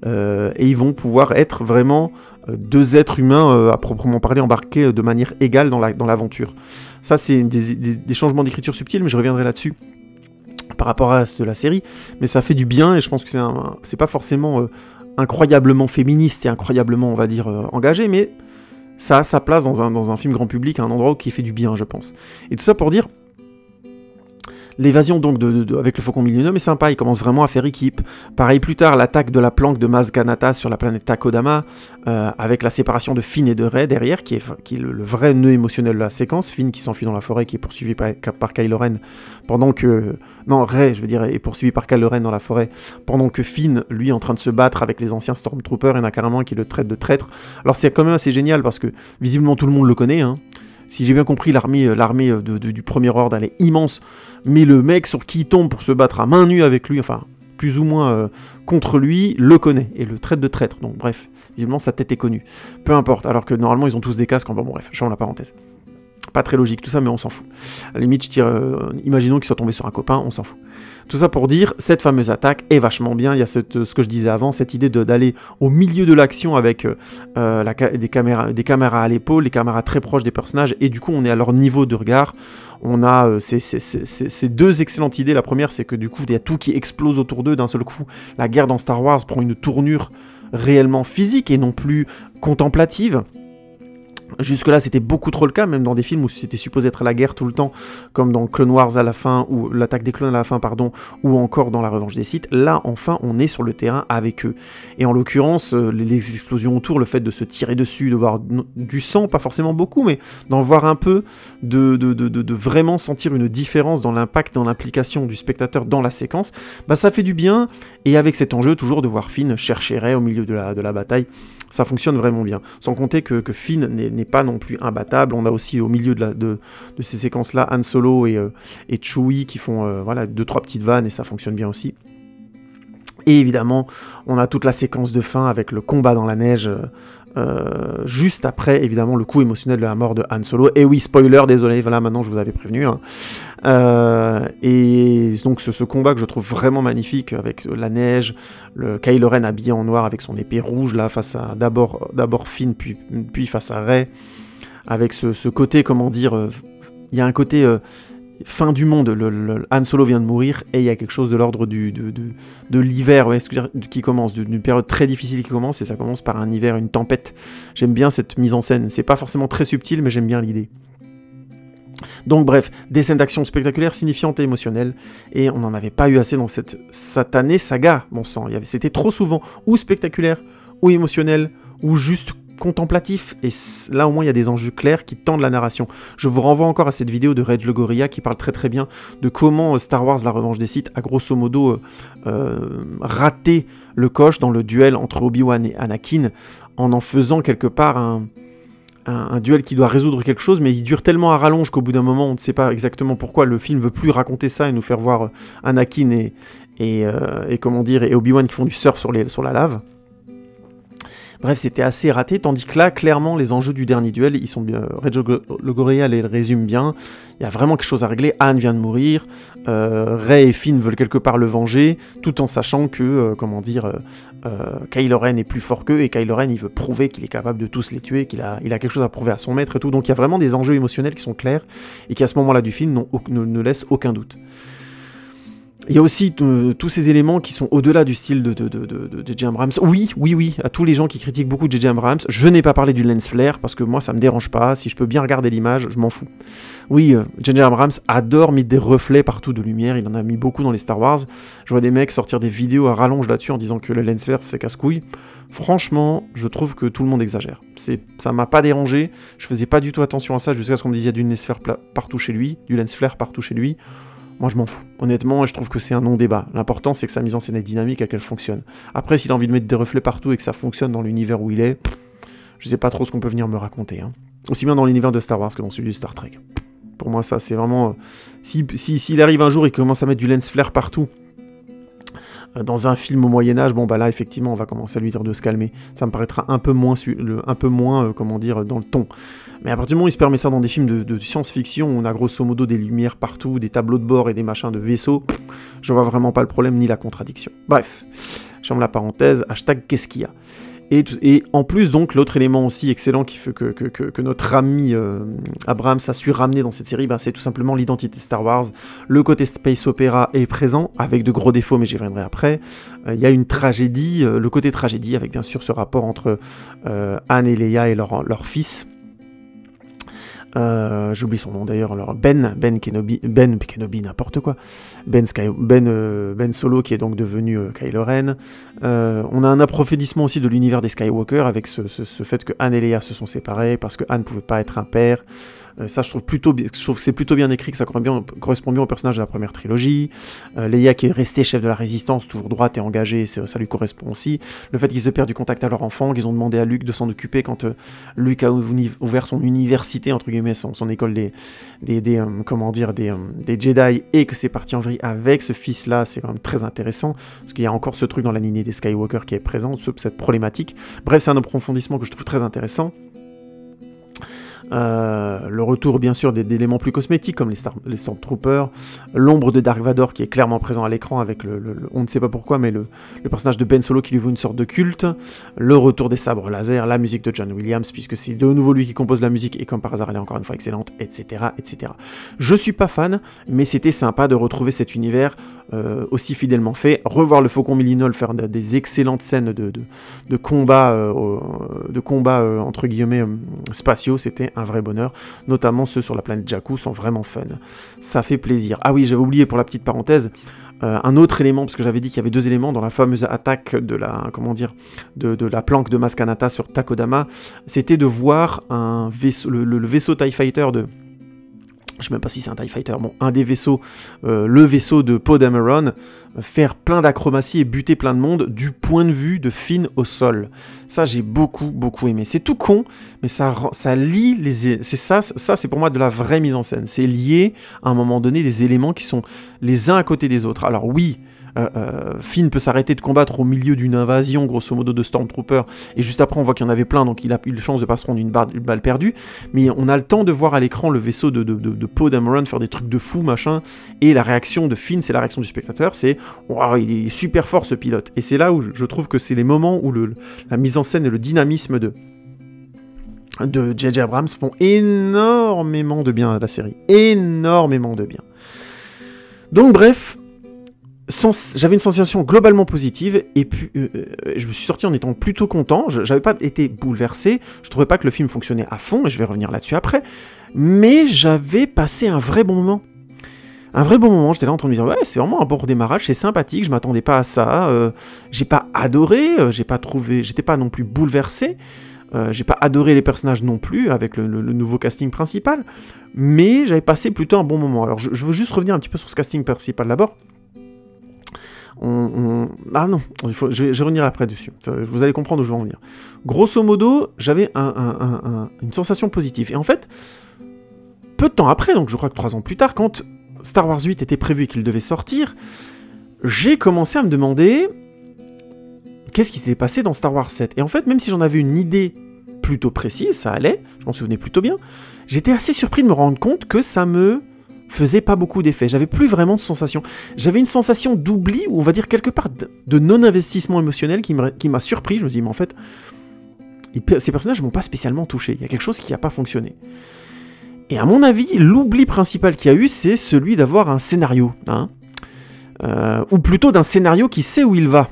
Et ils vont pouvoir être vraiment deux êtres humains, à proprement parler, embarqués de manière égale dans l'aventure. Ça, c'est des changements d'écriture subtils, mais je reviendrai là-dessus par rapport à la série. Mais ça fait du bien, et je pense que c'est pas forcément incroyablement féministe et incroyablement, on va dire, engagé, mais... ça a sa place dans un film grand public, à un endroit qui fait du bien, je pense. Et tout ça pour dire, l'évasion donc avec le Faucon Millennium est sympa, il commence vraiment à faire équipe. Pareil plus tard, l'attaque de la planque de Maz Kanata sur la planète Takodama, avec la séparation de Finn et de Rey derrière, qui est le vrai nœud émotionnel de la séquence. Finn qui s'enfuit dans la forêt, qui est poursuivi par Kylo Ren, pendant que... Non, Rey, je veux dire, est poursuivi par Kylo Ren dans la forêt, pendant que Finn, lui, est en train de se battre avec les anciens Stormtroopers, il y en a carrément qui le traitent de traître. Alors c'est quand même assez génial, parce que visiblement tout le monde le connaît, hein. Si j'ai bien compris, l'armée du Premier Ordre, elle est immense, mais le mec sur qui il tombe pour se battre à main nue avec lui, enfin, plus ou moins contre lui, le connaît, et le traite de traître. Donc bref, visiblement sa tête est connue. Peu importe, alors que normalement ils ont tous des casques, bon bref, je ferme la parenthèse. Pas très logique tout ça, mais on s'en fout. À la limite, imaginons qu'il soit tombé sur un copain, on s'en fout. Tout ça pour dire, cette fameuse attaque est vachement bien. Il y a ce que je disais avant, cette idée d'aller au milieu de l'action avec des caméras à l'épaule, les caméras très proches des personnages, et du coup on est à leur niveau de regard. On a ces deux excellentes idées. La première, c'est que du coup il y a tout qui explose autour d'eux d'un seul coup. La guerre dans Star Wars prend une tournure réellement physique et non plus contemplative. Jusque-là, c'était beaucoup trop le cas, même dans des films où c'était supposé être la guerre tout le temps, comme dans Clone Wars à la fin, ou l'attaque des clones à la fin, pardon, ou encore dans La Revanche des Sith. Là, enfin, on est sur le terrain avec eux. Et en l'occurrence, les explosions autour, le fait de se tirer dessus, de voir du sang, pas forcément beaucoup, mais d'en voir un peu, de vraiment sentir une différence dans l'impact, dans l'implication du spectateur dans la séquence, bah ça fait du bien. Et avec cet enjeu, toujours de voir Finn chercher Rey au milieu de la bataille, ça fonctionne vraiment bien. Sans compter que Finn n'est pas non plus imbattable. On a aussi au milieu de ces séquences-là Han Solo et Chewie qui font voilà, 2-3 petites vannes et ça fonctionne bien aussi. Et évidemment, on a toute la séquence de fin avec le combat dans la neige, juste après, évidemment, le coup émotionnel de la mort de Han Solo. Et oui, spoiler, désolé, voilà, maintenant je vous avais prévenu. Hein. Et donc ce combat que je trouve vraiment magnifique, avec la neige, le Kylo Ren habillé en noir avec son épée rouge, là, face à d'abord Finn, puis face à Rey, avec ce côté, comment dire, il y a un côté... fin du monde, Han Solo vient de mourir et il y a quelque chose de l'ordre de l'hiver qui commence, d'une période très difficile qui commence, et ça commence par un hiver, une tempête. J'aime bien cette mise en scène, c'est pas forcément très subtil mais j'aime bien l'idée. Donc bref, des scènes d'action spectaculaires, signifiantes et émotionnelles, et on n'en avait pas eu assez dans cette satanée saga, bon sang, c'était trop souvent ou spectaculaire, ou émotionnel, ou juste contemplatif, et là au moins il y a des enjeux clairs qui tendent la narration. Je vous renvoie encore à cette vidéo de Reg le Gorilla qui parle très très bien de comment Star Wars La Revanche des Sith a grosso modo raté le coche dans le duel entre Obi-Wan et Anakin, en faisant quelque part un duel qui doit résoudre quelque chose, mais il dure tellement à rallonge qu'au bout d'un moment on ne sait pas exactement pourquoi le film veut plus raconter ça et nous faire voir Anakin et comment dire, et Obi-Wan qui font du surf sur la lave. Bref, c'était assez raté, tandis que là, clairement, les enjeux du dernier duel, ils sont bien. Reg le Gorilla les résume bien. Il y a vraiment quelque chose à régler. Han vient de mourir. Rey et Finn veulent quelque part le venger, tout en sachant que, comment dire, Kylo Ren est plus fort qu'eux, et Kylo Ren, il veut prouver qu'il est capable de tous les tuer, qu'il a quelque chose à prouver à son maître et tout. Donc il y a vraiment des enjeux émotionnels qui sont clairs, et qui à ce moment-là du film ne laissent aucun doute. Il y a aussi tous ces éléments qui sont au-delà du style de J.J. Abrams. Oui, à tous les gens qui critiquent beaucoup J.J. Abrams, je n'ai pas parlé du lens flare, parce que moi ça me dérange pas, si je peux bien regarder l'image, je m'en fous. Oui, J.J. Abrams adore mettre des reflets partout de lumière, il en a mis beaucoup dans les Star Wars. Je vois des mecs sortir des vidéos à rallonge là-dessus en disant que le lens flare c'est casse-couille. Franchement, je trouve que tout le monde exagère. Ça m'a pas dérangé, je faisais pas du tout attention à ça jusqu'à ce qu'on me dise qu'il y a du lens flare partout chez lui. Moi je m'en fous, honnêtement, je trouve que c'est un non-débat. L'important c'est que sa mise en scène est dynamique et qu'elle fonctionne. Après, s'il a envie de mettre des reflets partout et que ça fonctionne dans l'univers où il est, je sais pas trop ce qu'on peut venir me raconter. Hein. Aussi bien dans l'univers de Star Wars que dans celui de Star Trek. Pour moi ça c'est vraiment... S'il arrive un jour et qu'il commence à mettre du lens flare partout, dans un film au Moyen-Âge, bon bah là effectivement on va commencer à lui dire de se calmer. Ça me paraîtra un peu moins comment dire, dans le ton. Mais à partir du moment où il se permet ça dans des films de science-fiction, où on a grosso modo des lumières partout, des tableaux de bord et des machins de vaisseaux, je vois vraiment pas le problème ni la contradiction. Bref, je ferme la parenthèse, hashtag qu'est-ce qu'il y a. Et en plus, donc, l'autre élément aussi excellent qui fait que notre ami Abrams a su ramener dans cette série, ben, c'est tout simplement l'identité Star Wars. Le côté space opéra est présent, avec de gros défauts, mais j'y reviendrai après. Il y a une tragédie, le côté tragédie, avec bien sûr ce rapport entre Han et Leia et leur fils. J'oublie son nom d'ailleurs, alors Ben Kenobi, n'importe quoi, Ben Solo qui est donc devenu Kylo Ren. On a un approfondissement aussi de l'univers des Skywalker avec ce fait que Han et Leia se sont séparés parce que Han ne pouvait pas être un père. Ça, je trouve que c'est plutôt bien écrit, que ça correspond bien au personnage de la première trilogie. Leia qui est restée chef de la résistance, toujours droite et engagée, ça lui correspond aussi. Le fait qu'ils aient perdu contact à leur enfant, qu'ils ont demandé à Luke de s'en occuper quand Luke a ouvert son université, entre guillemets, son école des Jedi, et que c'est parti en vrille avec ce fils-là, c'est quand même très intéressant, parce qu'il y a encore ce truc dans la lignée des Skywalker qui est présent, cette problématique. Bref, c'est un approfondissement que je trouve très intéressant. Le retour bien sûr d'éléments plus cosmétiques comme les Stormtroopers, l'ombre de Dark Vador qui est clairement présent à l'écran avec on ne sait pas pourquoi, mais le personnage de Ben Solo qui lui vaut une sorte de culte, le retour des sabres laser, la musique de John Williams puisque c'est de nouveau lui qui compose la musique et comme par hasard elle est encore une fois excellente, etc. etc. Je suis pas fan, mais c'était sympa de retrouver cet univers aussi fidèlement fait, revoir le Faucon Millennial faire des excellentes scènes de combat, entre guillemets spatiaux, c'était un vrai bonheur, notamment ceux sur la planète Jakku sont vraiment fun, ça fait plaisir. Ah oui, j'avais oublié pour la petite parenthèse, un autre élément, parce que j'avais dit qu'il y avait 2 éléments dans la fameuse attaque de la, de la planque de Maz Kanata sur Takodama, c'était de voir un vaisseau, le vaisseau TIE Fighter de... Je sais même pas si c'est un TIE Fighter, bon, un des vaisseaux, le vaisseau de Poe Dameron, faire plein d'acrobaties et buter plein de monde du point de vue de Finn au sol. Ça, j'ai beaucoup aimé. C'est tout con, mais ça lie les... Ça c'est pour moi de la vraie mise en scène. C'est lier, à un moment donné, des éléments qui sont les uns à côté des autres. Alors oui... Finn peut s'arrêter de combattre au milieu d'une invasion grosso modo de Stormtroopers et juste après on voit qu'il y en avait plein donc il a eu la chance de pas se prendre une balle perdue, mais on a le temps de voir à l'écran le vaisseau de Poe Dameron faire des trucs de fou machin, et la réaction de Finn, c'est la réaction du spectateur, c'est waouh, il est super fort ce pilote, et c'est là où je trouve que c'est les moments où la mise en scène et le dynamisme de J.J. Abrams font énormément de bien à la série, énormément de bien. Donc bref, j'avais une sensation globalement positive, et puis je me suis sorti en étant plutôt content, j'avais pas été bouleversé, je trouvais pas que le film fonctionnait à fond, et je vais revenir là-dessus après, mais j'avais passé un vrai bon moment. Un vrai bon moment, j'étais là en train de me dire, ouais, c'est vraiment un bon redémarrage, c'est sympathique, je m'attendais pas à ça, j'ai pas adoré, j'étais pas non plus bouleversé, j'ai pas adoré les personnages non plus, avec le nouveau casting principal, mais j'avais passé plutôt un bon moment. Alors je veux juste revenir un petit peu sur ce casting principal d'abord. Ah non, je vais revenir après dessus, vous allez comprendre où je vais en venir. Grosso modo, j'avais une sensation positive, et en fait, peu de temps après, donc je crois que 3 ans plus tard, quand Star Wars 8 était prévu et qu'il devait sortir, j'ai commencé à me demander qu'est-ce qui s'était passé dans Star Wars 7, et en fait, même si j'en avais une idée plutôt précise, ça allait, je m'en souvenais plutôt bien, j'étais assez surpris de me rendre compte que ça me faisait pas beaucoup d'effet, j'avais plus vraiment de sensation. J'avais une sensation d'oubli, ou on va dire quelque part de non-investissement émotionnel qui m'a surpris. Je me dis, mais en fait, ces personnages m'ont pas spécialement touché, il y a quelque chose qui n'a pas fonctionné. Et à mon avis, l'oubli principal qu'il y a eu, c'est celui d'avoir un scénario, hein, ou plutôt d'un scénario qui sait où il va.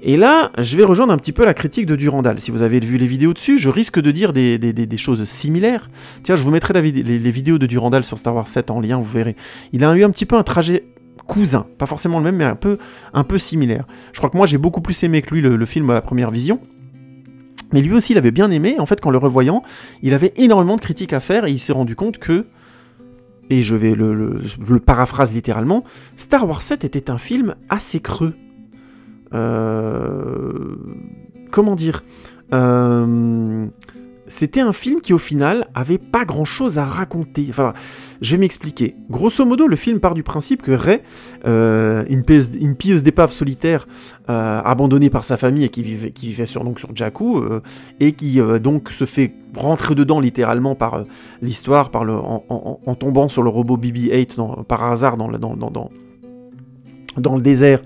Et là, je vais rejoindre un petit peu la critique de Durandal. Si vous avez vu les vidéos dessus, je risque de dire des choses similaires. Tiens, je vous mettrai les vidéos de Durandal sur Star Wars 7 en lien, vous verrez. Il a eu un petit peu un trajet cousin. Pas forcément le même, mais un peu similaire. Je crois que moi, j'ai beaucoup plus aimé que lui le film à la première vision. Mais lui aussi, il avait bien aimé. En fait, qu'en le revoyant, il avait énormément de critiques à faire et il s'est rendu compte que, et je le paraphrase littéralement, Star Wars 7 était un film assez creux. Comment dire, c'était un film qui au final avait pas grand chose à raconter. Enfin, je vais m'expliquer. Grosso modo, le film part du principe que Rey, une pieuse d'épave solitaire, abandonnée par sa famille et qui vivait sur Jakku, et qui donc se fait rentrer dedans littéralement par l'histoire, en tombant sur le robot BB-8 par hasard dans le désert,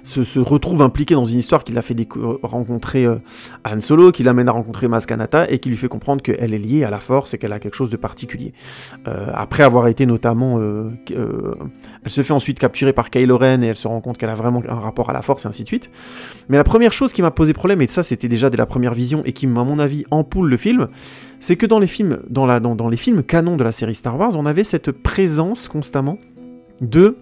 se retrouve impliqué dans une histoire qui l'a fait rencontrer Han Solo, qui l'amène à rencontrer Maz Kanata, et qui lui fait comprendre qu'elle est liée à la Force et qu'elle a quelque chose de particulier. Après avoir été notamment... elle se fait ensuite capturer par Kylo Ren, et elle se rend compte qu'elle a vraiment un rapport à la Force, et ainsi de suite. Mais la première chose qui m'a posé problème, et ça c'était déjà dès la première vision, et qui, à mon avis, ampoule le film, c'est que dans les films canons de la série Star Wars, on avait cette présence constamment de...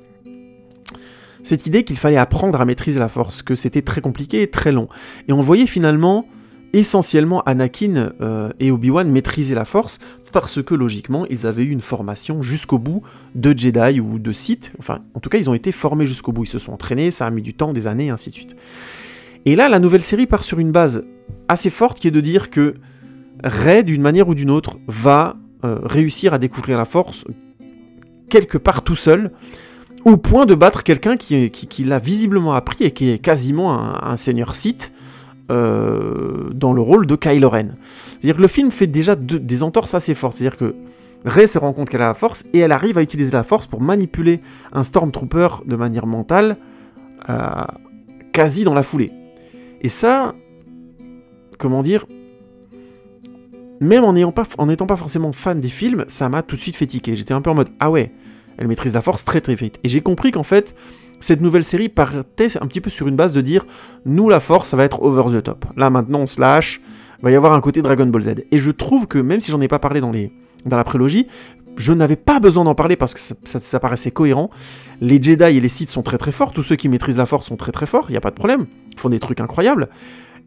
cette idée qu'il fallait apprendre à maîtriser la Force, que c'était très compliqué et très long. Et on voyait finalement, essentiellement, Anakin et Obi-Wan maîtriser la Force, parce que, logiquement, ils avaient eu une formation jusqu'au bout de Jedi ou de Sith. Enfin, en tout cas, ils ont été formés jusqu'au bout. Ils se sont entraînés, ça a mis du temps, des années, et ainsi de suite. Et là, la nouvelle série part sur une base assez forte, qui est de dire que Rey, d'une manière ou d'une autre, va réussir à découvrir la Force quelque part tout seul, au point de battre quelqu'un qui l'a visiblement appris et qui est quasiment un seigneur Sith, dont dans le rôle de Kylo Ren. C'est-à-dire que le film fait déjà des entorses assez fortes. C'est-à-dire que Rey se rend compte qu'elle a la Force et elle arrive à utiliser la Force pour manipuler un Stormtrooper de manière mentale quasi dans la foulée. Et ça, comment dire, même en n'étant pas forcément fan des films, ça m'a tout de suite fait tiquer. J'étais un peu en mode, ah ouais, elle maîtrise la Force très très vite. Et j'ai compris qu'en fait, cette nouvelle série partait un petit peu sur une base de dire, nous la Force, ça va être over the top. Là maintenant, on se lâche, il va y avoir un côté Dragon Ball Z. Et je trouve que, même si j'en ai pas parlé dans la prélogie, je n'avais pas besoin d'en parler parce que ça paraissait cohérent. Les Jedi et les Sith sont très très forts, tous ceux qui maîtrisent la Force sont très très forts, il n'y a pas de problème, ils font des trucs incroyables,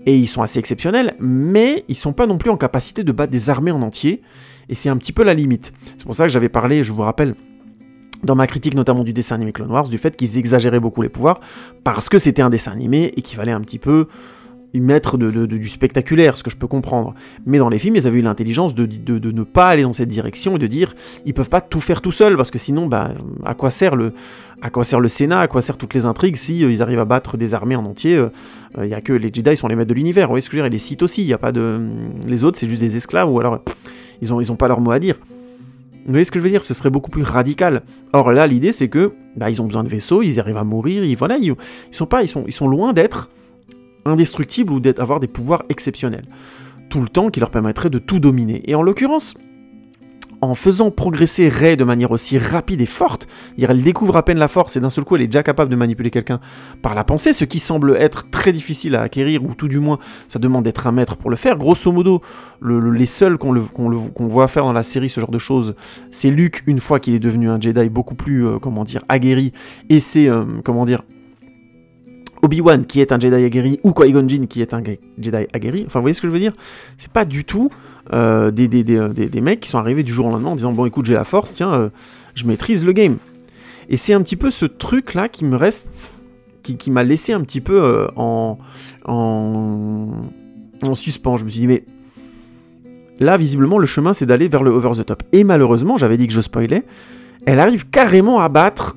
et ils sont assez exceptionnels, mais ils sont pas non plus en capacité de battre des armées en entier, et c'est un petit peu la limite. C'est pour ça que j'avais parlé, je vous rappelle, dans ma critique notamment du dessin animé Clone Wars, du fait qu'ils exagéraient beaucoup les pouvoirs, parce que c'était un dessin animé, et qu'il fallait un petit peu mettre du spectaculaire, ce que je peux comprendre. Mais dans les films, ils avaient eu l'intelligence de ne pas aller dans cette direction et de dire ils peuvent pas tout faire tout seuls, parce que sinon, bah, à quoi sert le Sénat, à quoi servent toutes les intrigues si ils arrivent à battre des armées en entier. Il y a que les Jedi sont les maîtres de l'univers, vous voyez ce que je veux dire, et les Sith aussi, il y a pas de... Les autres, c'est juste des esclaves, ou alors ils ont pas leur mot à dire. Vous voyez ce que je veux dire, ce serait beaucoup plus radical. Or là, l'idée, c'est que bah, ils ont besoin de vaisseaux, ils arrivent à mourir, ils sont loin d'être indestructibles ou d'avoir des pouvoirs exceptionnels. Tout le temps qui leur permettrait de tout dominer. Et en l'occurrence, en faisant progresser Rey de manière aussi rapide et forte, elle découvre à peine la Force et d'un seul coup elle est déjà capable de manipuler quelqu'un par la pensée, ce qui semble être très difficile à acquérir, ou tout du moins ça demande d'être un maître pour le faire. Grosso modo, les seuls qu'on voit faire dans la série ce genre de choses, c'est Luke une fois qu'il est devenu un Jedi beaucoup plus, aguerri, et c'est, Obi-Wan qui est un Jedi aguerri, ou Qui-Gon Jinn qui est un Jedi aguerri. Enfin, vous voyez ce que je veux dire? C'est pas du tout des mecs qui sont arrivés du jour au lendemain en disant « Bon, écoute, j'ai la Force, tiens, je maîtrise le game. » Et c'est un petit peu ce truc-là qui me reste... qui m'a laissé un petit peu en suspens. Je me suis dit « Mais là, visiblement, le chemin, c'est d'aller vers le over the top. » Et malheureusement, j'avais dit que je spoilais, elle arrive carrément à battre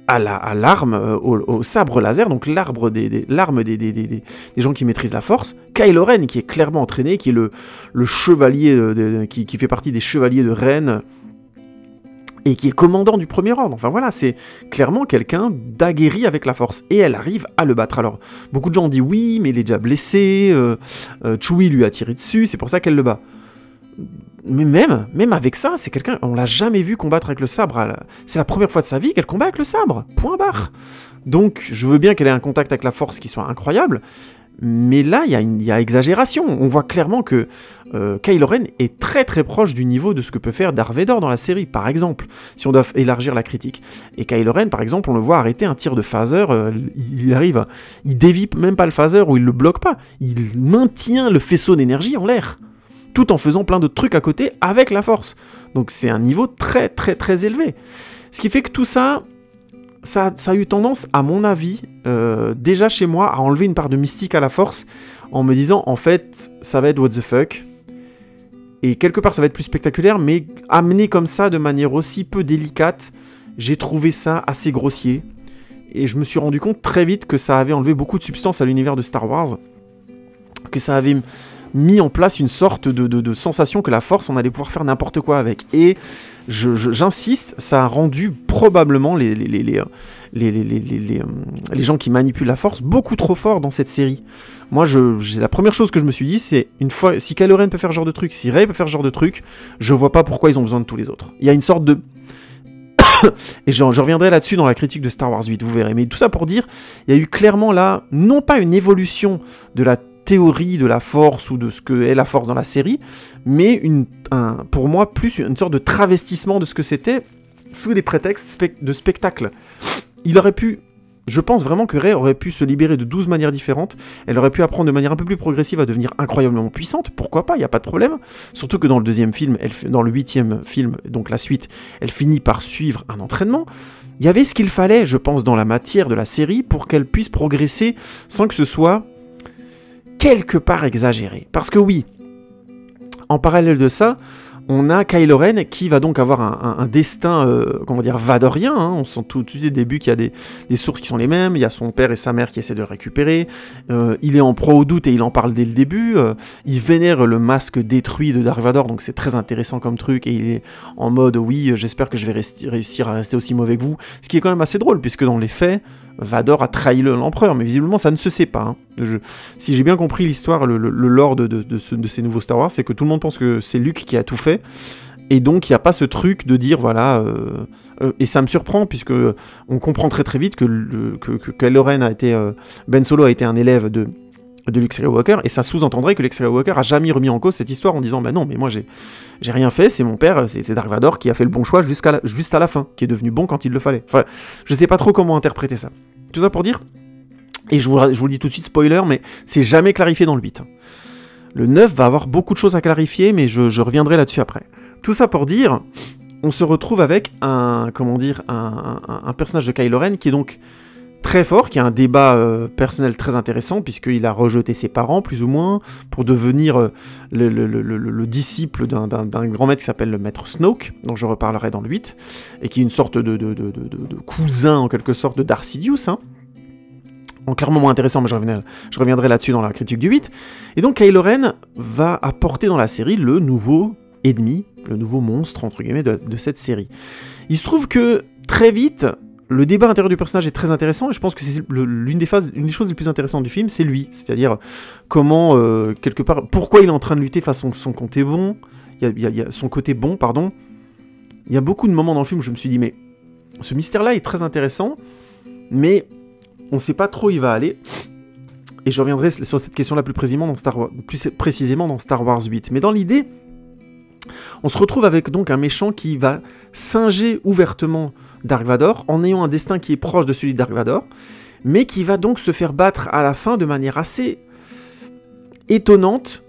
à l'arme, au sabre laser, donc l'arme des gens qui maîtrisent la Force, Kylo Ren, qui est clairement entraîné, qui est le chevalier, qui fait partie des chevaliers de Ren, et qui est commandant du Premier Ordre. Enfin voilà, c'est clairement quelqu'un d'aguerri avec la Force, et elle arrive à le battre. Alors, beaucoup de gens ont dit oui, mais il est déjà blessé, Chewie lui a tiré dessus, c'est pour ça qu'elle le bat. Mais même avec ça, c'est quelqu'un, on l'a jamais vu combattre avec le sabre. C'est la première fois de sa vie qu'elle combat avec le sabre. Point barre. Donc, je veux bien qu'elle ait un contact avec la Force qui soit incroyable, mais là, il y a exagération. On voit clairement que Kylo Ren est très très proche du niveau de ce que peut faire Darth Vader dans la série, par exemple, si on doit élargir la critique. Et Kylo Ren, par exemple, on le voit arrêter un tir de phaser, il dévie même pas le phaser ou il le bloque pas. Il maintient le faisceau d'énergie en l'air, tout en faisant plein d'autres trucs à côté avec la Force. Donc c'est un niveau très très très élevé. Ce qui fait que tout ça, ça a eu tendance, à mon avis, déjà chez moi, à enlever une part de mystique à la Force, en me disant, en fait, ça va être what the fuck, et quelque part ça va être plus spectaculaire, mais amené comme ça, de manière aussi peu délicate, j'ai trouvé ça assez grossier, et je me suis rendu compte très vite que ça avait enlevé beaucoup de substance à l'univers de Star Wars, que ça avait mis en place une sorte de sensation que la Force, on allait pouvoir faire n'importe quoi avec. Et j'insiste, ça a rendu probablement les gens qui manipulent la Force beaucoup trop forts dans cette série. Moi, la première chose que je me suis dit, c'est, une fois, si Kylo Ren peut faire ce genre de truc, si Rey peut faire ce genre de truc, je vois pas pourquoi ils ont besoin de tous les autres. Il y a une sorte de... Et je reviendrai là-dessus dans la critique de Star Wars 8, vous verrez. Mais tout ça pour dire, il y a eu clairement là, non pas une évolution de la théorie de la Force ou de ce que est la Force dans la série, mais pour moi plus une sorte de travestissement de ce que c'était sous des prétextes de spectacle. Il aurait pu, je pense vraiment que Rey aurait pu se libérer de 12 manières différentes, elle aurait pu apprendre de manière un peu plus progressive à devenir incroyablement puissante, pourquoi pas, il n'y a pas de problème, surtout que dans le deuxième film, dans le 8e film, donc la suite, elle finit par suivre un entraînement. Il y avait ce qu'il fallait, je pense, dans la matière de la série pour qu'elle puisse progresser sans que ce soit quelque part exagéré. Parce que oui, en parallèle de ça, on a Kylo Ren qui va donc avoir un destin, comment dire, vadorien. Hein. On sent tout de suite au début qu'il y a des sources qui sont les mêmes. Il y a son père et sa mère qui essaient de le récupérer. Il est en proie au doute et il en parle dès le début. Il vénère le masque détruit de Dark Vador, donc c'est très intéressant comme truc. Et il est en mode, oui, j'espère que je vais réussir à rester aussi mauvais que vous. Ce qui est quand même assez drôle, puisque dans les faits, Vador a trahi l'empereur, mais visiblement ça ne se sait pas. Hein. Si j'ai bien compris l'histoire, le lore de ces nouveaux Star Wars, c'est que tout le monde pense que c'est Luke qui a tout fait, et donc il n'y a pas ce truc de dire, voilà... et ça me surprend, puisque on comprend très très vite que Kylo Ren a été... Ben Solo a été un élève de Luke Skywalker, et ça sous-entendrait que Luke Skywalker a jamais remis en cause cette histoire en disant, bah non, mais moi j'ai rien fait, c'est mon père, c'est Dark Vador qui a fait le bon choix juste à la fin, qui est devenu bon quand il le fallait. Enfin, je sais pas trop comment interpréter ça. Tout ça pour dire, et je vous le dis tout de suite, spoiler, mais c'est jamais clarifié dans le 8. Le 9 va avoir beaucoup de choses à clarifier, mais je reviendrai là-dessus après. Tout ça pour dire, on se retrouve avec un personnage de Kylo Ren qui est donc très fort, qui a un débat personnel très intéressant, puisqu'il a rejeté ses parents, plus ou moins, pour devenir le disciple d'un grand maître qui s'appelle le maître Snoke, dont je reparlerai dans le 8, et qui est une sorte de cousin, en quelque sorte, de Darth Sidious, hein. Donc clairement moins intéressant, mais je reviendrai là-dessus dans la critique du 8. Et donc Kylo Ren va apporter dans la série le nouveau ennemi, le nouveau monstre, entre guillemets, de cette série. Il se trouve que, très vite... Le débat intérieur du personnage est très intéressant, et je pense que c'est l'une des choses les plus intéressantes du film, c'est lui. C'est-à-dire, comment, quelque part, pourquoi il est en train de lutter face à son côté bon, il y a son côté bon, pardon. Il y a beaucoup de moments dans le film où je me suis dit, mais ce mystère-là est très intéressant, mais on ne sait pas trop où il va aller. Et je reviendrai sur cette question-là plus précisément dans Star Wars 8. Mais dans l'idée, on se retrouve avec donc un méchant qui va singer ouvertement Dark Vador, en ayant un destin qui est proche de celui de Dark Vador, mais qui va donc se faire battre à la fin de manière assez étonnante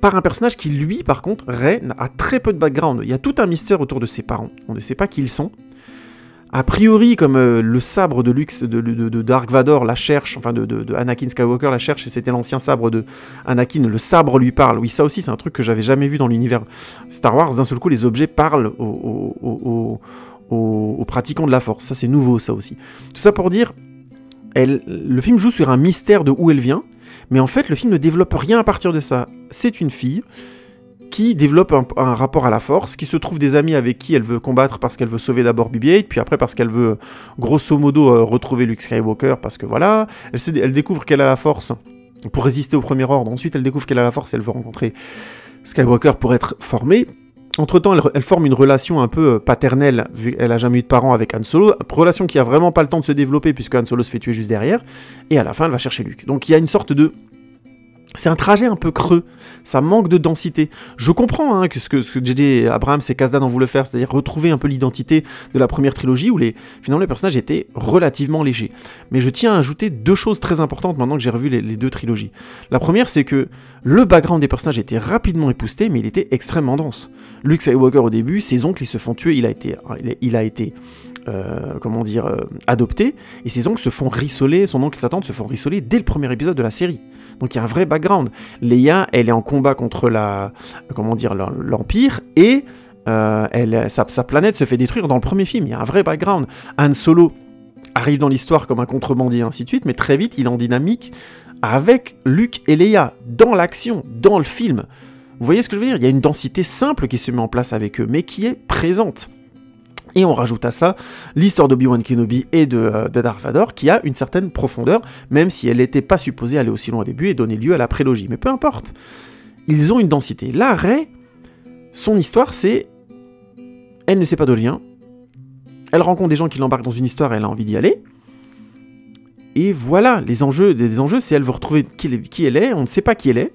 par un personnage qui, lui, par contre, Rey, a très peu de background. Il y a tout un mystère autour de ses parents, on ne sait pas qui ils sont. A priori, comme le sabre de Dark Vador la cherche, enfin de Anakin Skywalker la cherche, et c'était l'ancien sabre de Anakin, le sabre lui parle. Oui, ça aussi, c'est un truc que j'avais jamais vu dans l'univers Star Wars. D'un seul coup, les objets parlent aux pratiquants de la Force. Ça, c'est nouveau, ça aussi. Tout ça pour dire, le film joue sur un mystère de où elle vient, mais en fait, le film ne développe rien à partir de ça. C'est une fille qui développe un rapport à la Force, qui se trouve des amis avec qui elle veut combattre parce qu'elle veut sauver d'abord BB-8, puis après parce qu'elle veut, grosso modo, retrouver Luke Skywalker, parce que voilà, elle découvre qu'elle a la Force pour résister au Premier Ordre, ensuite elle découvre qu'elle a la Force et elle veut rencontrer Skywalker pour être formée. Entre-temps, elle forme une relation un peu paternelle, vu qu'elle n'a jamais eu de parents avec Han Solo, relation qui a vraiment pas le temps de se développer, puisque Han Solo se fait tuer juste derrière, et à la fin, elle va chercher Luke. Donc il y a une sorte de... C'est un trajet un peu creux, ça manque de densité. Je comprends que ce que J.J. Abrams et Kasdan en voulaient faire, c'est-à-dire retrouver un peu l'identité de la première trilogie, où finalement les personnages étaient relativement légers. Mais je tiens à ajouter deux choses très importantes maintenant que j'ai revu les deux trilogies. La première, c'est que le background des personnages était rapidement épousseté, mais il était extrêmement dense. Luke Skywalker au début, ses oncles ils se font tuer, il a été adopté, et ses oncles se font rissoler, son oncle et sa tante se font rissoler dès le premier épisode de la série. Donc il y a un vrai background. Leia, elle est en combat contre l'Empire, et sa planète se fait détruire dans le premier film. Il y a un vrai background. Han Solo arrive dans l'histoire comme un contrebandier, ainsi de suite, mais très vite, il est en dynamique avec Luke et Leia, dans l'action, dans le film. Vous voyez ce que je veux dire ? Il y a une densité simple qui se met en place avec eux, mais qui est présente. Et on rajoute à ça l'histoire d'Obi-Wan Kenobi et de Darth Vader, qui a une certaine profondeur, même si elle n'était pas supposée aller aussi loin au début et donner lieu à la prélogie. Mais peu importe, ils ont une densité. Là, Rey, son histoire, c'est... Elle ne sait pas d'où elle vient, elle rencontre des gens qui l'embarquent dans une histoire et elle a envie d'y aller. Et voilà, les enjeux, c'est elle veut retrouver qui elle est, on ne sait pas qui elle est.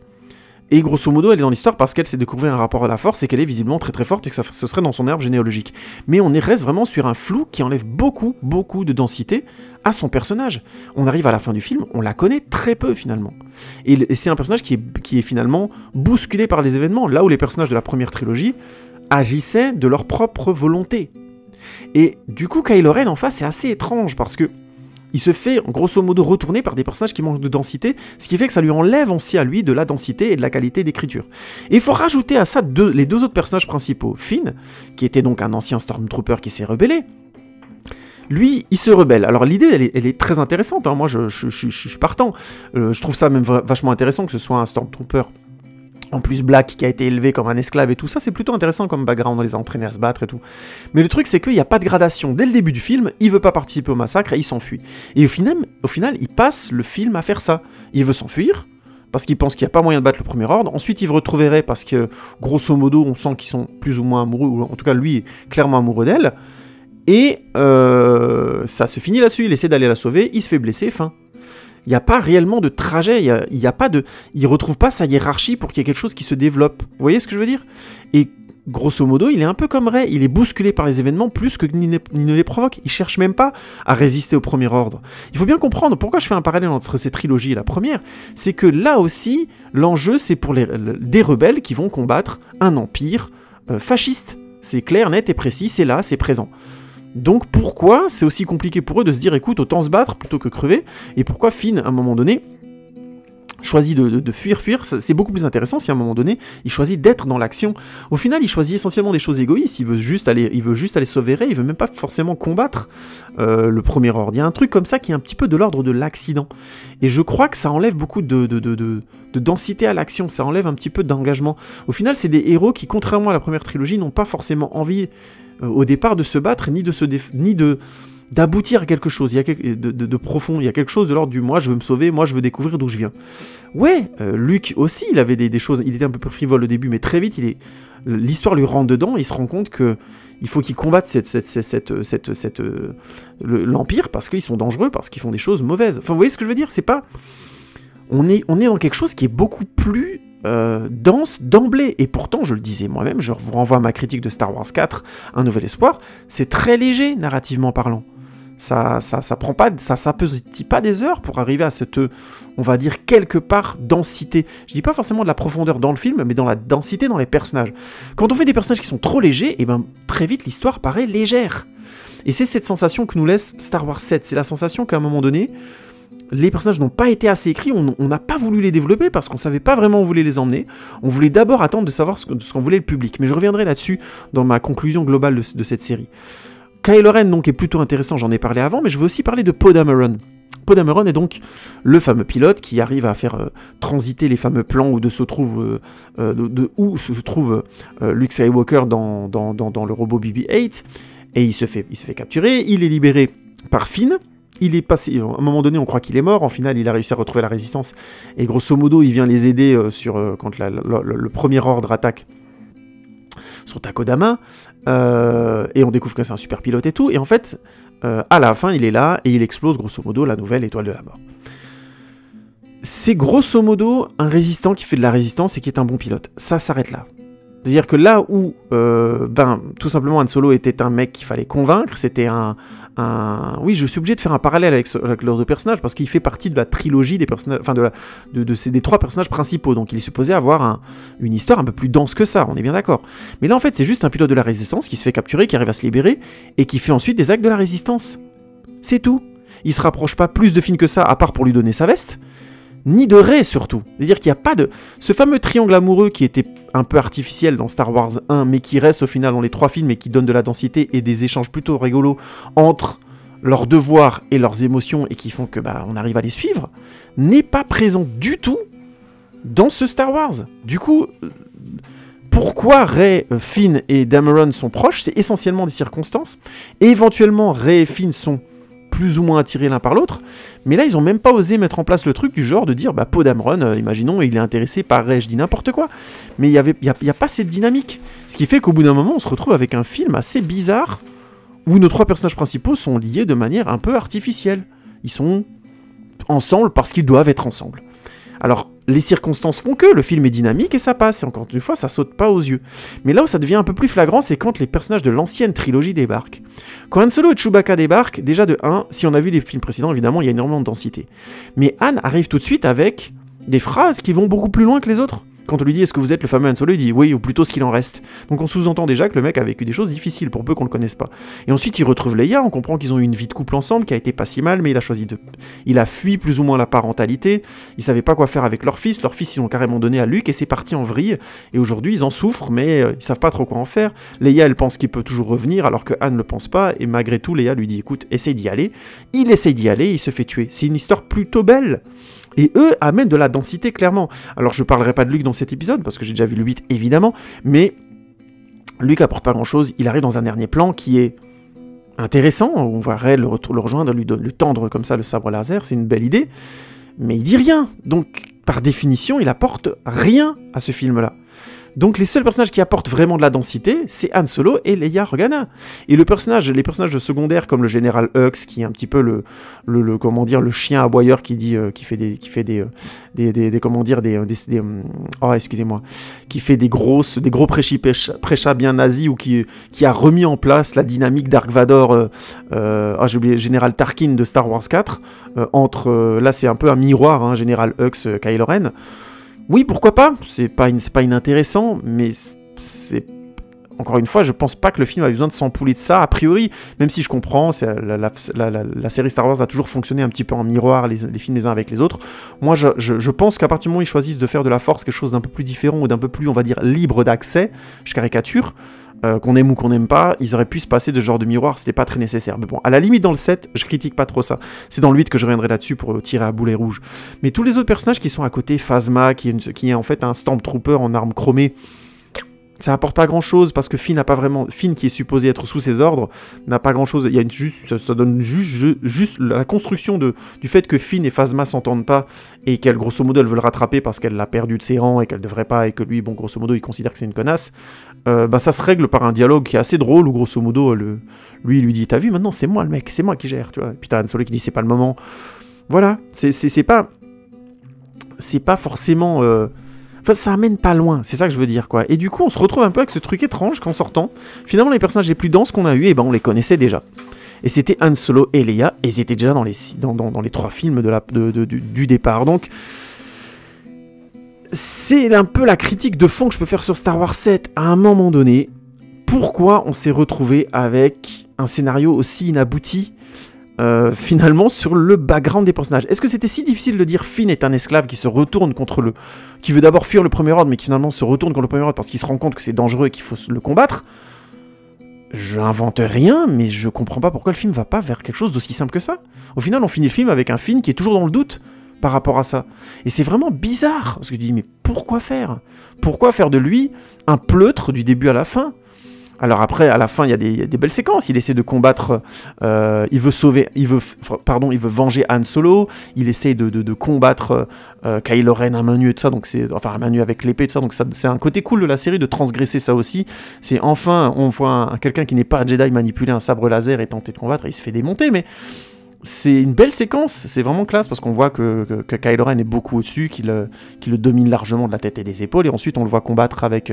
Et grosso modo, elle est dans l'histoire parce qu'elle s'est découvert un rapport à la Force et qu'elle est visiblement très très forte et que ce serait dans son arbre généalogique. Mais on reste vraiment sur un flou qui enlève beaucoup de densité à son personnage. On arrive à la fin du film, on la connaît très peu finalement. Et c'est un personnage qui est finalement bousculé par les événements, là où les personnages de la première trilogie agissaient de leur propre volonté. Et du coup, Kylo Ren en face, c'est assez étrange parce que il se fait grosso modo retourner par des personnages qui manquent de densité, ce qui fait que ça lui enlève aussi à lui de la densité et de la qualité d'écriture. Et il faut rajouter à ça les deux autres personnages principaux. Finn, qui était donc un ancien Stormtrooper qui s'est rebellé, lui, il se rebelle. Alors l'idée, elle est très intéressante, hein. Moi je suis partant. Je trouve ça même vachement intéressant que ce soit un Stormtrooper en plus black qui a été élevé comme un esclave et tout ça, c'est plutôt intéressant comme background, on les a entraînés à se battre et tout. Mais le truc c'est qu'il n'y a pas de gradation. Dès le début du film, il veut pas participer au massacre et il s'enfuit. Et au final, il passe le film à faire ça. Il veut s'enfuir, parce qu'il pense qu'il n'y a pas moyen de battre le Premier Ordre. Ensuite, il veut retrouver Rey parce que, grosso modo, on sent qu'ils sont plus ou moins amoureux, ou en tout cas lui est clairement amoureux d'elle. Et ça se finit là-dessus, il essaie d'aller la sauver, il se fait blesser, fin. Il n'y a pas réellement de trajet, il retrouve pas sa hiérarchie pour qu'il y ait quelque chose qui se développe. Vous voyez ce que je veux dire? Et grosso modo, il est un peu comme Rey, il est bousculé par les événements plus que ni ne les provoque. Il cherche même pas à résister au Premier Ordre. Il faut bien comprendre pourquoi je fais un parallèle entre ces trilogies et la première, c'est que là aussi, l'enjeu c'est pour des rebelles qui vont combattre un empire fasciste. C'est clair, net et précis, c'est là, c'est présent. Donc pourquoi c'est aussi compliqué pour eux de se dire écoute, autant se battre plutôt que crever, et pourquoi Finn, à un moment donné, choisit de fuir, c'est beaucoup plus intéressant si à un moment donné, il choisit d'être dans l'action. Au final, il choisit essentiellement des choses égoïstes, il veut juste aller sauver Rey, il veut même pas forcément combattre le Premier Ordre. Il y a un truc comme ça qui est un petit peu de l'ordre de l'accident. Et je crois que ça enlève beaucoup de densité à l'action, ça enlève un petit peu d'engagement. Au final, c'est des héros qui, contrairement à la première trilogie, n'ont pas forcément envie au départ de se battre, ni d'aboutir à quelque chose, il y a de profond, il y a quelque chose de l'ordre du moi je veux me sauver, moi je veux découvrir d'où je viens. Ouais, Luke aussi, il avait des choses, il était un peu plus frivole au début, mais très vite, l'histoire lui rentre dedans, et il se rend compte que il faut qu'il combatte l'Empire, parce qu'ils sont dangereux, parce qu'ils font des choses mauvaises. Enfin, vous voyez ce que je veux dire? C'est pas... On est dans quelque chose qui est beaucoup plus dense d'emblée, et pourtant, je le disais moi-même, je vous renvoie à ma critique de Star Wars 4, Un Nouvel Espoir, c'est très léger, narrativement parlant. Ça s'apetit pas des heures pour arriver à cette, on va dire, quelque part, densité. Je dis pas forcément de la profondeur dans le film, mais dans la densité dans les personnages. Quand on fait des personnages qui sont trop légers, et ben très vite l'histoire paraît légère. Et c'est cette sensation que nous laisse Star Wars 7, c'est la sensation qu'à un moment donné, les personnages n'ont pas été assez écrits, on n'a pas voulu les développer parce qu'on savait pas vraiment où on voulait les emmener. On voulait d'abord attendre de savoir ce qu'en voulait le public. Mais je reviendrai là-dessus dans ma conclusion globale de cette série. Kylo Ren donc est plutôt intéressant, j'en ai parlé avant, mais je veux aussi parler de Poe Dameron. Poe Dameron est donc le fameux pilote qui arrive à faire transiter les fameux plans où se trouve Luke Skywalker dans le robot BB-8, et il se fait capturer, il est libéré par Finn. Il est passé, à un moment donné, on croit qu'il est mort. En final, il a réussi à retrouver la résistance. Et grosso modo, il vient les aider quand le Premier Ordre attaque sur Takodama. Et on découvre que c'est un super pilote et tout. Et en fait, à la fin, il est là et il explose, grosso modo, la nouvelle étoile de la mort. C'est grosso modo un résistant qui fait de la résistance et qui est un bon pilote. Ça s'arrête là. C'est-à-dire que là où, tout simplement, Han Solo était un mec qu'il fallait convaincre, c'était Oui, je suis obligé de faire un parallèle avec leurs deux personnages, parce qu'il fait partie de la trilogie des personnages, enfin, des trois personnages principaux, donc il est supposé avoir une histoire un peu plus dense que ça, on est bien d'accord. Mais là, en fait, c'est juste un pilote de la Résistance qui se fait capturer, qui arrive à se libérer, et qui fait ensuite des actes de la Résistance. C'est tout. Il se rapproche pas plus de Finn que ça, à part pour lui donner sa veste, ni de Rey surtout. C'est-à-dire qu'il n'y a pas de... Ce fameux triangle amoureux qui était un peu artificiel dans Star Wars 1, mais qui reste au final dans les trois films et qui donne de la densité et des échanges plutôt rigolos entre leurs devoirs et leurs émotions et qui font que on arrive à les suivre, n'est pas présent du tout dans ce Star Wars. Du coup, pourquoi Rey, Finn et Dameron sont proches, c'est essentiellement des circonstances. Et éventuellement, Rey et Finn sont plus ou moins attirés l'un par l'autre, mais là ils ont même pas osé mettre en place le truc du genre de dire Poe Dameron, imaginons il est intéressé par Rey, je dis n'importe quoi, mais il y a pas cette dynamique, ce qui fait qu'au bout d'un moment on se retrouve avec un film assez bizarre où nos trois personnages principaux sont liés de manière un peu artificielle, ils sont ensemble parce qu'ils doivent être ensemble. Alors, les circonstances font que le film est dynamique et ça passe, et encore une fois, ça saute pas aux yeux. Mais là où ça devient un peu plus flagrant, c'est quand les personnages de l'ancienne trilogie débarquent. Quand Han Solo et Chewbacca débarquent, déjà de 1, si on a vu les films précédents, évidemment, il y a énormément de densité. Mais Han arrive tout de suite avec des phrases qui vont beaucoup plus loin que les autres. quand on lui dit est-ce que vous êtes le fameux Han Solo, il dit oui, ou plutôt ce qu'il en reste. Donc on sous-entend déjà que le mec a vécu des choses difficiles, pour peu qu'on le connaisse pas. Et ensuite il retrouve Leia, on comprend qu'ils ont eu une vie de couple ensemble, qui a été pas si mal, mais il a fui plus ou moins la parentalité, ils savaient pas quoi faire avec leur fils ils l'ont carrément donné à Luke, et c'est parti en vrille, et aujourd'hui ils en souffrent, mais ils savent pas trop quoi en faire. Leia elle pense qu'il peut toujours revenir, alors que Han ne le pense pas, et malgré tout Leia lui dit écoute, essaye d'y aller, il essaye d'y aller, il se fait tuer. C'est une histoire plutôt belle. Et eux amènent de la densité, clairement. Alors, je parlerai pas de Luke dans cet épisode, parce que j'ai déjà vu le 8, évidemment, mais Luke apporte pas grand-chose. Il arrive dans un dernier plan qui est intéressant. On voit Rey le rejoindre, lui tendre comme ça le sabre laser, c'est une belle idée, mais il dit rien. Donc, par définition, il apporte rien à ce film-là. Donc les seuls personnages qui apportent vraiment de la densité, c'est Han Solo et Leia Organa. Et les personnages secondaires comme le général Hux, qui est un petit peu le chien aboyeur qui fait des gros prêchats bien nazis, ou qui a remis en place la dynamique Dark Vador, j'ai oublié, général Tarkin de Star Wars 4, là c'est un peu un miroir, hein, général Hux, Kylo Ren. Oui, pourquoi pas, c'est pas inintéressant, mais c'est... Encore une fois, je pense pas que le film a besoin de s'empouler de ça, a priori, même si je comprends, la série Star Wars a toujours fonctionné un petit peu en miroir, les films les uns avec les autres. Moi, je pense qu'à partir du moment où ils choisissent de faire de la Force quelque chose d'un peu plus différent, ou d'un peu plus, on va dire, libre d'accès, je caricature, qu'on aime ou qu'on n'aime pas, ils auraient pu se passer de ce genre de miroir, c'était pas très nécessaire. Mais bon, à la limite dans le 7, je critique pas trop ça. C'est dans le 8 que je reviendrai là-dessus pour tirer à boulet rouge. Mais tous les autres personnages qui sont à côté, Phasma, qui est en fait un Stormtrooper en arme chromée, ça apporte pas grand chose, parce que Finn qui est supposé être sous ses ordres, n'a pas grand chose. Il y a ça donne juste la construction du fait que Finn et Phasma s'entendent pas, et qu'elle, grosso modo, elle veut le rattraper parce qu'elle l'a perdu de ses rangs et qu'elle devrait pas, et que lui, bon, grosso modo, il considère que c'est une connasse. Ça se règle par un dialogue qui est assez drôle, où grosso modo, lui, il lui dit t'as vu, maintenant c'est moi le mec, c'est moi qui gère, tu vois. Et puis t'as Han Solo qui dit c'est pas le moment. Voilà, c'est pas forcément. Enfin, ça amène pas loin, c'est ça que je veux dire, quoi. Et du coup, on se retrouve un peu avec ce truc étrange qu'en sortant, finalement, les personnages les plus denses qu'on a eu, on les connaissait déjà. Et c'était Han Solo et Leia, et ils étaient déjà dans les 3 films du départ. Donc, c'est un peu la critique de fond que je peux faire sur Star Wars 7. À un moment donné, pourquoi on s'est retrouvé avec un scénario aussi inabouti finalement sur le background des personnages? Est-ce que c'était si difficile de dire Finn est un esclave qui se retourne qui veut d'abord fuir le Premier Ordre, mais qui finalement se retourne contre le Premier Ordre parce qu'il se rend compte que c'est dangereux et qu'il faut le combattre? Je invente rien, mais je comprends pas pourquoi le film va pas vers quelque chose d'aussi simple que ça. Au final, on finit le film avec un Finn qui est toujours dans le doute par rapport à ça. Et c'est vraiment bizarre, parce que tu dis, mais pourquoi faire? Pourquoi faire de lui un pleutre du début à la fin? Alors après, à la fin, il y a des belles séquences. Il essaie de combattre, il veut venger Han Solo. Il essaie de combattre Kylo Ren à main nue et tout ça. Donc à main nue avec l'épée et tout ça. Donc c'est un côté cool de la série de transgresser ça aussi. C'est enfin, on voit quelqu'un qui n'est pas un Jedi manipuler un sabre laser et tenter de combattre. Et il se fait démonter, mais c'est une belle séquence. C'est vraiment classe parce qu'on voit que Kylo Ren est beaucoup au-dessus, qu'il le domine largement de la tête et des épaules. Et ensuite, on le voit combattre avec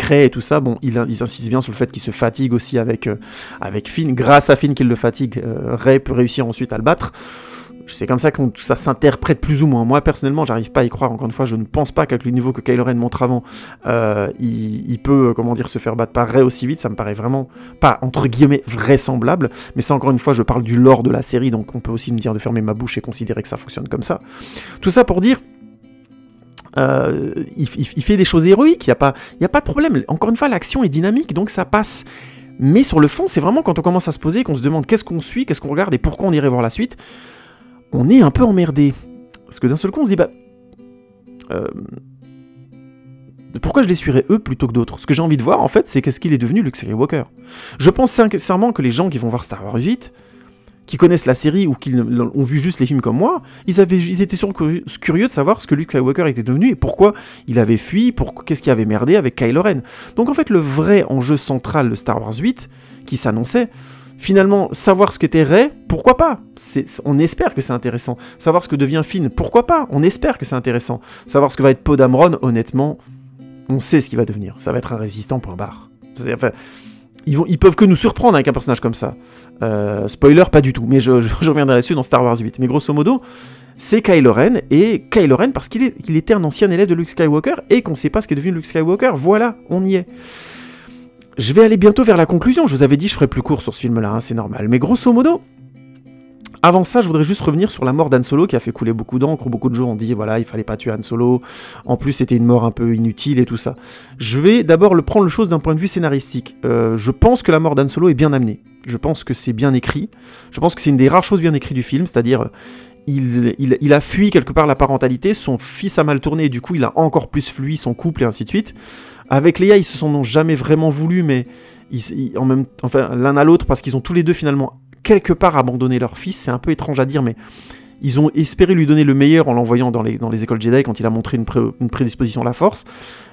Rey et tout ça. Bon, ils insistent bien sur le fait qu'il se fatigue aussi avec Finn. Grâce à Finn qu'il le fatigue, Rey peut réussir ensuite à le battre. C'est comme ça que ça s'interprète plus ou moins. Moi, personnellement, j'arrive pas à y croire. Encore une fois, je ne pense pas qu'avec le niveau que Kylo Ren montre avant, il peut, se faire battre par Rey aussi vite. Ça me paraît vraiment pas, entre guillemets, vraisemblable. Mais ça, encore une fois, je parle du lore de la série, donc on peut aussi me dire de fermer ma bouche et considérer que ça fonctionne comme ça. Tout ça pour dire... il fait des choses héroïques, il n'y a pas de problème. Encore une fois, l'action est dynamique, donc ça passe. Mais sur le fond, c'est vraiment quand on commence à se poser, qu'on se demande qu'est-ce qu'on suit, qu'est-ce qu'on regarde et pourquoi on irait voir la suite, on est un peu emmerdé. Parce que d'un seul coup, on se dit, pourquoi je les suivrais eux plutôt que d'autres? Ce que j'ai envie de voir, en fait, c'est qu'est-ce qu'il est devenu Luke Skywalker. Je pense sincèrement que les gens qui vont voir Star Wars 8, qui connaissent la série ou qui ont vu juste les films comme moi, ils étaient curieux de savoir ce que Luke Skywalker était devenu et pourquoi il avait fui, qu'est-ce qui avait merdé avec Kylo Ren. Donc en fait, le vrai enjeu central de Star Wars 8, qui s'annonçait, finalement, savoir ce qu'était Rey, pourquoi pas? On espère que c'est intéressant. Savoir ce que devient Finn, pourquoi pas? On espère que c'est intéressant. Savoir ce que va être Poe Dameron, honnêtement, on sait ce qu'il va devenir. Ça va être un résistant, point barre. Enfin, ils peuvent que nous surprendre avec un personnage comme ça. Spoiler, pas du tout, mais je reviendrai dessus dans Star Wars 8. Mais grosso modo, c'est Kylo Ren, et Kylo Ren parce qu'il était un ancien élève de Luke Skywalker, et qu'on ne sait pas ce qu'est devenu Luke Skywalker. Voilà, on y est. Je vais aller bientôt vers la conclusion. Je vous avais dit je ferai plus court sur ce film-là, hein, c'est normal. Mais grosso modo, avant ça, je voudrais juste revenir sur la mort d'Han Solo qui a fait couler beaucoup d'encre. Beaucoup de gens ont dit, voilà, il fallait pas tuer Han Solo. En plus, c'était une mort un peu inutile et tout ça. Je vais d'abord prendre le chose d'un point de vue scénaristique. Je pense que la mort d'Han Solo est bien amenée. Je pense que c'est bien écrit. Je pense que c'est une des rares choses bien écrites du film, c'est-à-dire... Il a fui quelque part la parentalité, son fils a mal tourné et du coup il a encore plus fui son couple et ainsi de suite. Avec Leia, ils se sont jamais vraiment voulu, mais l'un à l'autre, parce qu'ils ont tous les deux finalement quelque part abandonné leur fils. C'est un peu étrange à dire, mais ils ont espéré lui donner le meilleur en l'envoyant dans les écoles Jedi quand il a montré une prédisposition à la force,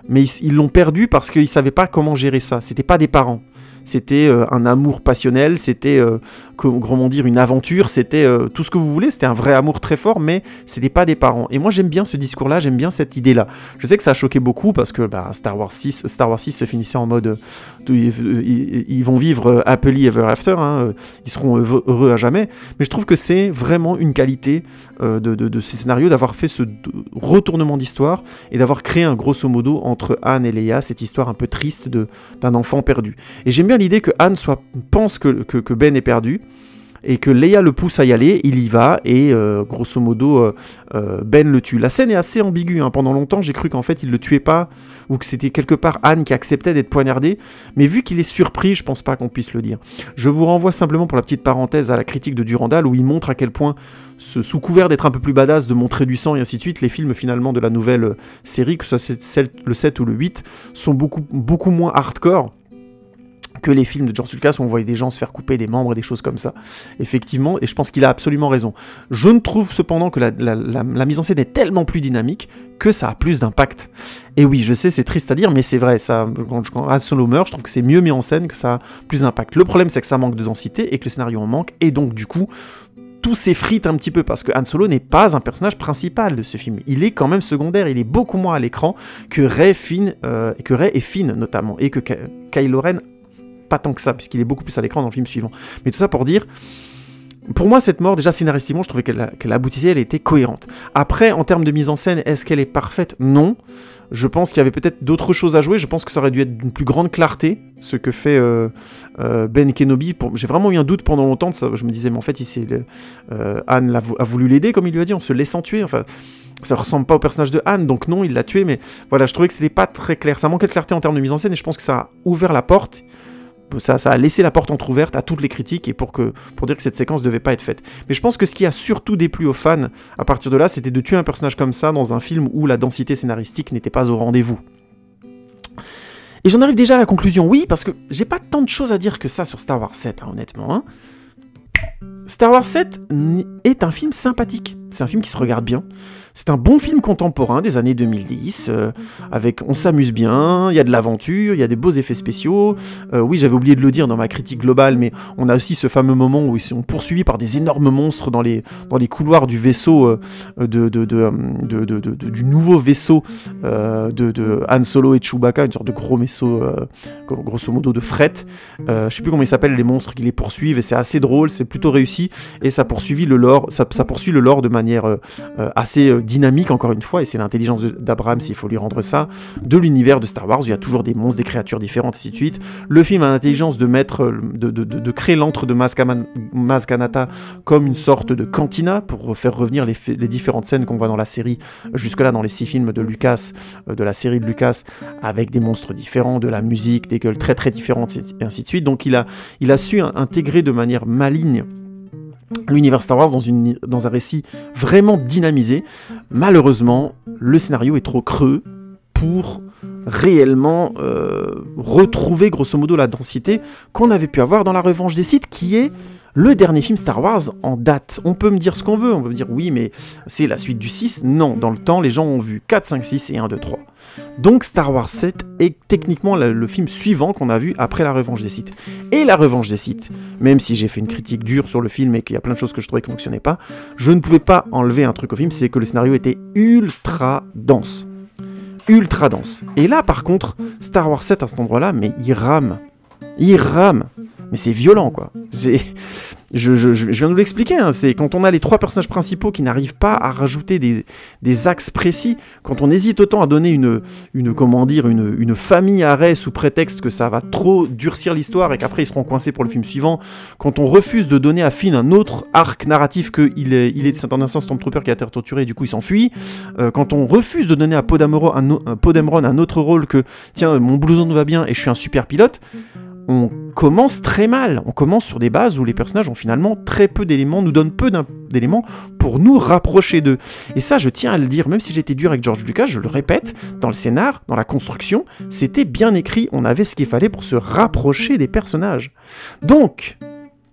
mais ils l'ont perdu parce qu'ils savaient pas comment gérer ça. C'était pas des parents. C'était un amour passionnel, c'était, comment dire, une aventure, c'était tout ce que vous voulez, c'était un vrai amour très fort, mais c'était pas des parents. Et moi j'aime bien ce discours-là, j'aime bien cette idée-là. Je sais que ça a choqué beaucoup parce que Star Wars 6 se finissait en mode ils vont vivre happily ever after, hein, ils seront heureux à jamais, mais je trouve que c'est vraiment une qualité de ces scénarios d'avoir fait ce retournement d'histoire et d'avoir créé un grosso modo entre Han et Leia, cette histoire un peu triste d'un enfant perdu. Et j'aime bien l'idée que Han pense que Ben est perdu et que Leia le pousse à y aller, il y va et grosso modo Ben le tue. La scène est assez ambiguë, hein. Pendant longtemps j'ai cru qu'en fait il le tuait pas ou que c'était quelque part Han qui acceptait d'être poignardé, mais vu qu'il est surpris, je pense pas qu'on puisse le dire. Je vous renvoie simplement pour la petite parenthèse à la critique de Durandal où il montre à quel point, sous couvert d'être un peu plus badass, de montrer du sang et ainsi de suite, les films finalement de la nouvelle série, que ce soit le 7 ou le 8, sont beaucoup moins hardcore que les films de George Lucas où on voyait des gens se faire couper des membres et des choses comme ça. Effectivement, et je pense qu'il a absolument raison. Je ne trouve cependant que la mise en scène est tellement plus dynamique que ça a plus d'impact. Et oui, je sais, c'est triste à dire, mais c'est vrai, ça, quand Han Solo meurt, je trouve que c'est mieux mis en scène, que ça a plus d'impact. Le problème, c'est que ça manque de densité et que le scénario en manque, et donc du coup, tout s'effrite un petit peu parce que Han Solo n'est pas un personnage principal de ce film. Il est quand même secondaire, il est beaucoup moins à l'écran que Rey et Finn notamment, et que Kylo Ren pas tant que ça, puisqu'il est beaucoup plus à l'écran dans le film suivant. Mais tout ça pour dire, pour moi, cette mort, déjà scénaristiquement, je trouvais qu'elle aboutissait, elle était cohérente. Après, en termes de mise en scène, est-ce qu'elle est parfaite? Non. Je pense qu'il y avait peut-être d'autres choses à jouer, je pense que ça aurait dû être d'une plus grande clarté, ce que fait Ben Kenobi. J'ai vraiment eu un doute pendant longtemps, ça, je me disais, mais en fait, Han a voulu l'aider, comme il lui a dit, en se laissant tuer, enfin... Ça ressemble pas au personnage de Han, donc non, il l'a tué, mais voilà, je trouvais que c'était pas très clair. Ça manquait de clarté en termes de mise en scène, et je pense que ça a ouvert la porte. Ça a laissé la porte entrouverte à toutes les critiques et pour dire que cette séquence devait pas être faite. Mais je pense que ce qui a surtout déplu aux fans à partir de là, c'était de tuer un personnage comme ça dans un film où la densité scénaristique n'était pas au rendez-vous. Et j'en arrive déjà à la conclusion, oui, parce que j'ai pas tant de choses à dire que ça sur Star Wars 7, hein, honnêtement. Hein. Star Wars 7 est un film sympathique, c'est un film qui se regarde bien. C'est un bon film contemporain des années 2010, on s'amuse bien, il y a de l'aventure, il y a des beaux effets spéciaux. Oui, j'avais oublié de le dire dans ma critique globale, mais on a aussi ce fameux moment où ils sont poursuivis par des énormes monstres dans les couloirs du vaisseau, du nouveau vaisseau de Han Solo et Chewbacca, une sorte de gros vaisseau, grosso modo de fret. Je sais plus comment ils s'appellent les monstres qui les poursuivent, et c'est assez drôle, c'est plutôt réussi, et ça poursuit le lore de manière assez dynamique encore une fois, et c'est l'intelligence d'Abrams, s'il faut lui rendre ça, de l'univers de Star Wars, où il y a toujours des monstres, des créatures différentes, et ainsi de suite. Le film a l'intelligence de créer l'antre de Maz Kanata comme une sorte de cantina, pour faire revenir les différentes scènes qu'on voit dans la série, jusque-là dans les 6 films de Lucas, de la série de Lucas, avec des monstres différents, de la musique, des gueules très très différentes, et ainsi de suite. Donc il a su intégrer de manière maligne l'univers Star Wars dans un récit vraiment dynamisé. Malheureusement, le scénario est trop creux pour réellement retrouver grosso modo la densité qu'on avait pu avoir dans La Revanche des Sith, qui est le dernier film Star Wars en date. On peut me dire ce qu'on veut, on peut me dire oui, mais c'est la suite du 6. Non, dans le temps, les gens ont vu 4, 5, 6 et 1, 2, 3. Donc Star Wars 7 est techniquement le film suivant qu'on a vu après La Revanche des Sith. Et La Revanche des Sith, même si j'ai fait une critique dure sur le film et qu'il y a plein de choses que je trouvais qui ne fonctionnaient pas, je ne pouvais pas enlever un truc au film, c'est que le scénario était ultra dense. Ultra dense. Et là, par contre, Star Wars 7 à cet endroit-là, mais il rame. Il rame. Mais c'est violent, quoi. Je viens de vous l'expliquer, hein. C'est quand on a les 3 personnages principaux qui n'arrivent pas à rajouter des axes précis, quand on hésite autant à donner une famille arrêt sous prétexte que ça va trop durcir l'histoire et qu'après ils seront coincés pour le film suivant, quand on refuse de donner à Finn un autre arc narratif qu'il est en un sens Stormtrooper qui a été torturé et du coup il s'enfuit, quand on refuse de donner à Poe Dameron un autre rôle que tiens, mon blouson nous va bien et je suis un super pilote, on commence très mal. On commence sur des bases où les personnages ont finalement très peu d'éléments, nous donnent peu d'éléments pour nous rapprocher d'eux. Et ça, je tiens à le dire, même si j'étais dur avec George Lucas, je le répète, dans le scénar, dans la construction, c'était bien écrit, on avait ce qu'il fallait pour se rapprocher des personnages. Donc,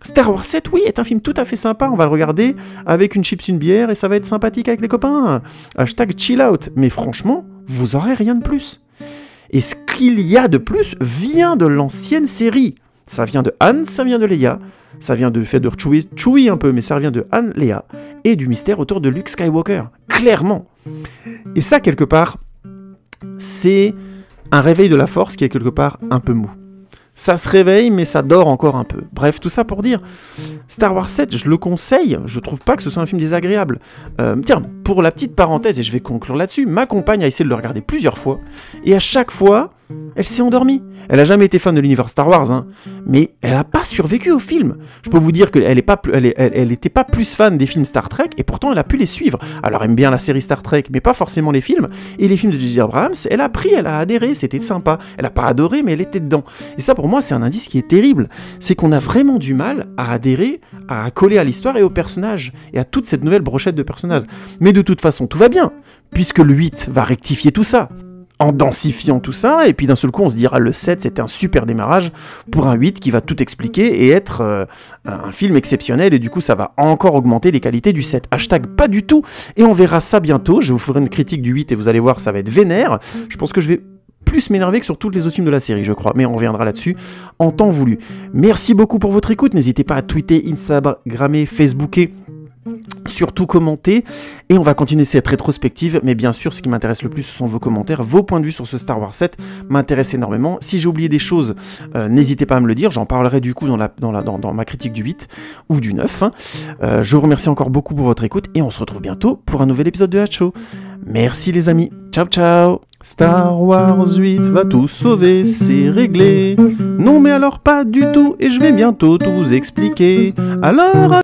Star Wars 7, oui, est un film tout à fait sympa, on va le regarder avec une chips, une bière, et ça va être sympathique avec les copains. #chill out. Mais franchement, vous aurez rien de plus. Et ce qu'il y a de plus vient de l'ancienne série. Ça vient de Han, ça vient de Leia, ça vient de Feder Chewie un peu, mais ça vient de Han, Leia, et du mystère autour de Luke Skywalker, clairement. Et ça, quelque part, c'est un réveil de la Force qui est quelque part un peu mou. Ça se réveille, mais ça dort encore un peu. Bref, tout ça pour dire, Star Wars 7, je le conseille, je trouve pas que ce soit un film désagréable. Tiens, pour la petite parenthèse, et je vais conclure là-dessus, ma compagne a essayé de le regarder plusieurs fois, et à chaque fois, elle s'est endormie. Elle a jamais été fan de l'univers Star Wars, hein, mais elle a pas survécu au film. Je peux vous dire qu'elle était pas plus fan des films Star Trek, et pourtant elle a pu les suivre. Alors elle aime bien la série Star Trek, mais pas forcément les films. Et les films de J.J. Abrams, elle a adhéré, c'était sympa. Elle a pas adoré, mais elle était dedans. Et ça pour moi, c'est un indice qui est terrible. C'est qu'on a vraiment du mal à adhérer, à coller à l'histoire et aux personnages, et à toute cette nouvelle brochette de personnages. Mais de toute façon, tout va bien, puisque le 8 va rectifier tout ça. En densifiant tout ça, et puis d'un seul coup on se dira le 7 c'était un super démarrage pour un 8 qui va tout expliquer et être un film exceptionnel, et du coup ça va encore augmenter les qualités du 7. Pas du tout, et on verra ça bientôt, je vous ferai une critique du 8 et vous allez voir ça va être vénère. Je pense que je vais plus m'énerver que sur tous les autres films de la série, je crois, mais on reviendra là-dessus en temps voulu. Merci beaucoup pour votre écoute, n'hésitez pas à tweeter, Instagrammer, Facebooker, surtout commenter, et on va continuer cette rétrospective, mais bien sûr ce qui m'intéresse le plus ce sont vos commentaires, vos points de vue sur ce Star Wars 7 m'intéressent énormément. Si j'ai oublié des choses, n'hésitez pas à me le dire, j'en parlerai du coup dans ma critique du 8 ou du 9. Je vous remercie encore beaucoup pour votre écoute, et on se retrouve bientôt pour un nouvel épisode de Hacho. Merci les amis, ciao ciao. Star Wars 8 va tout sauver, c'est réglé. Non mais alors pas du tout, et je vais bientôt tout vous expliquer. Alors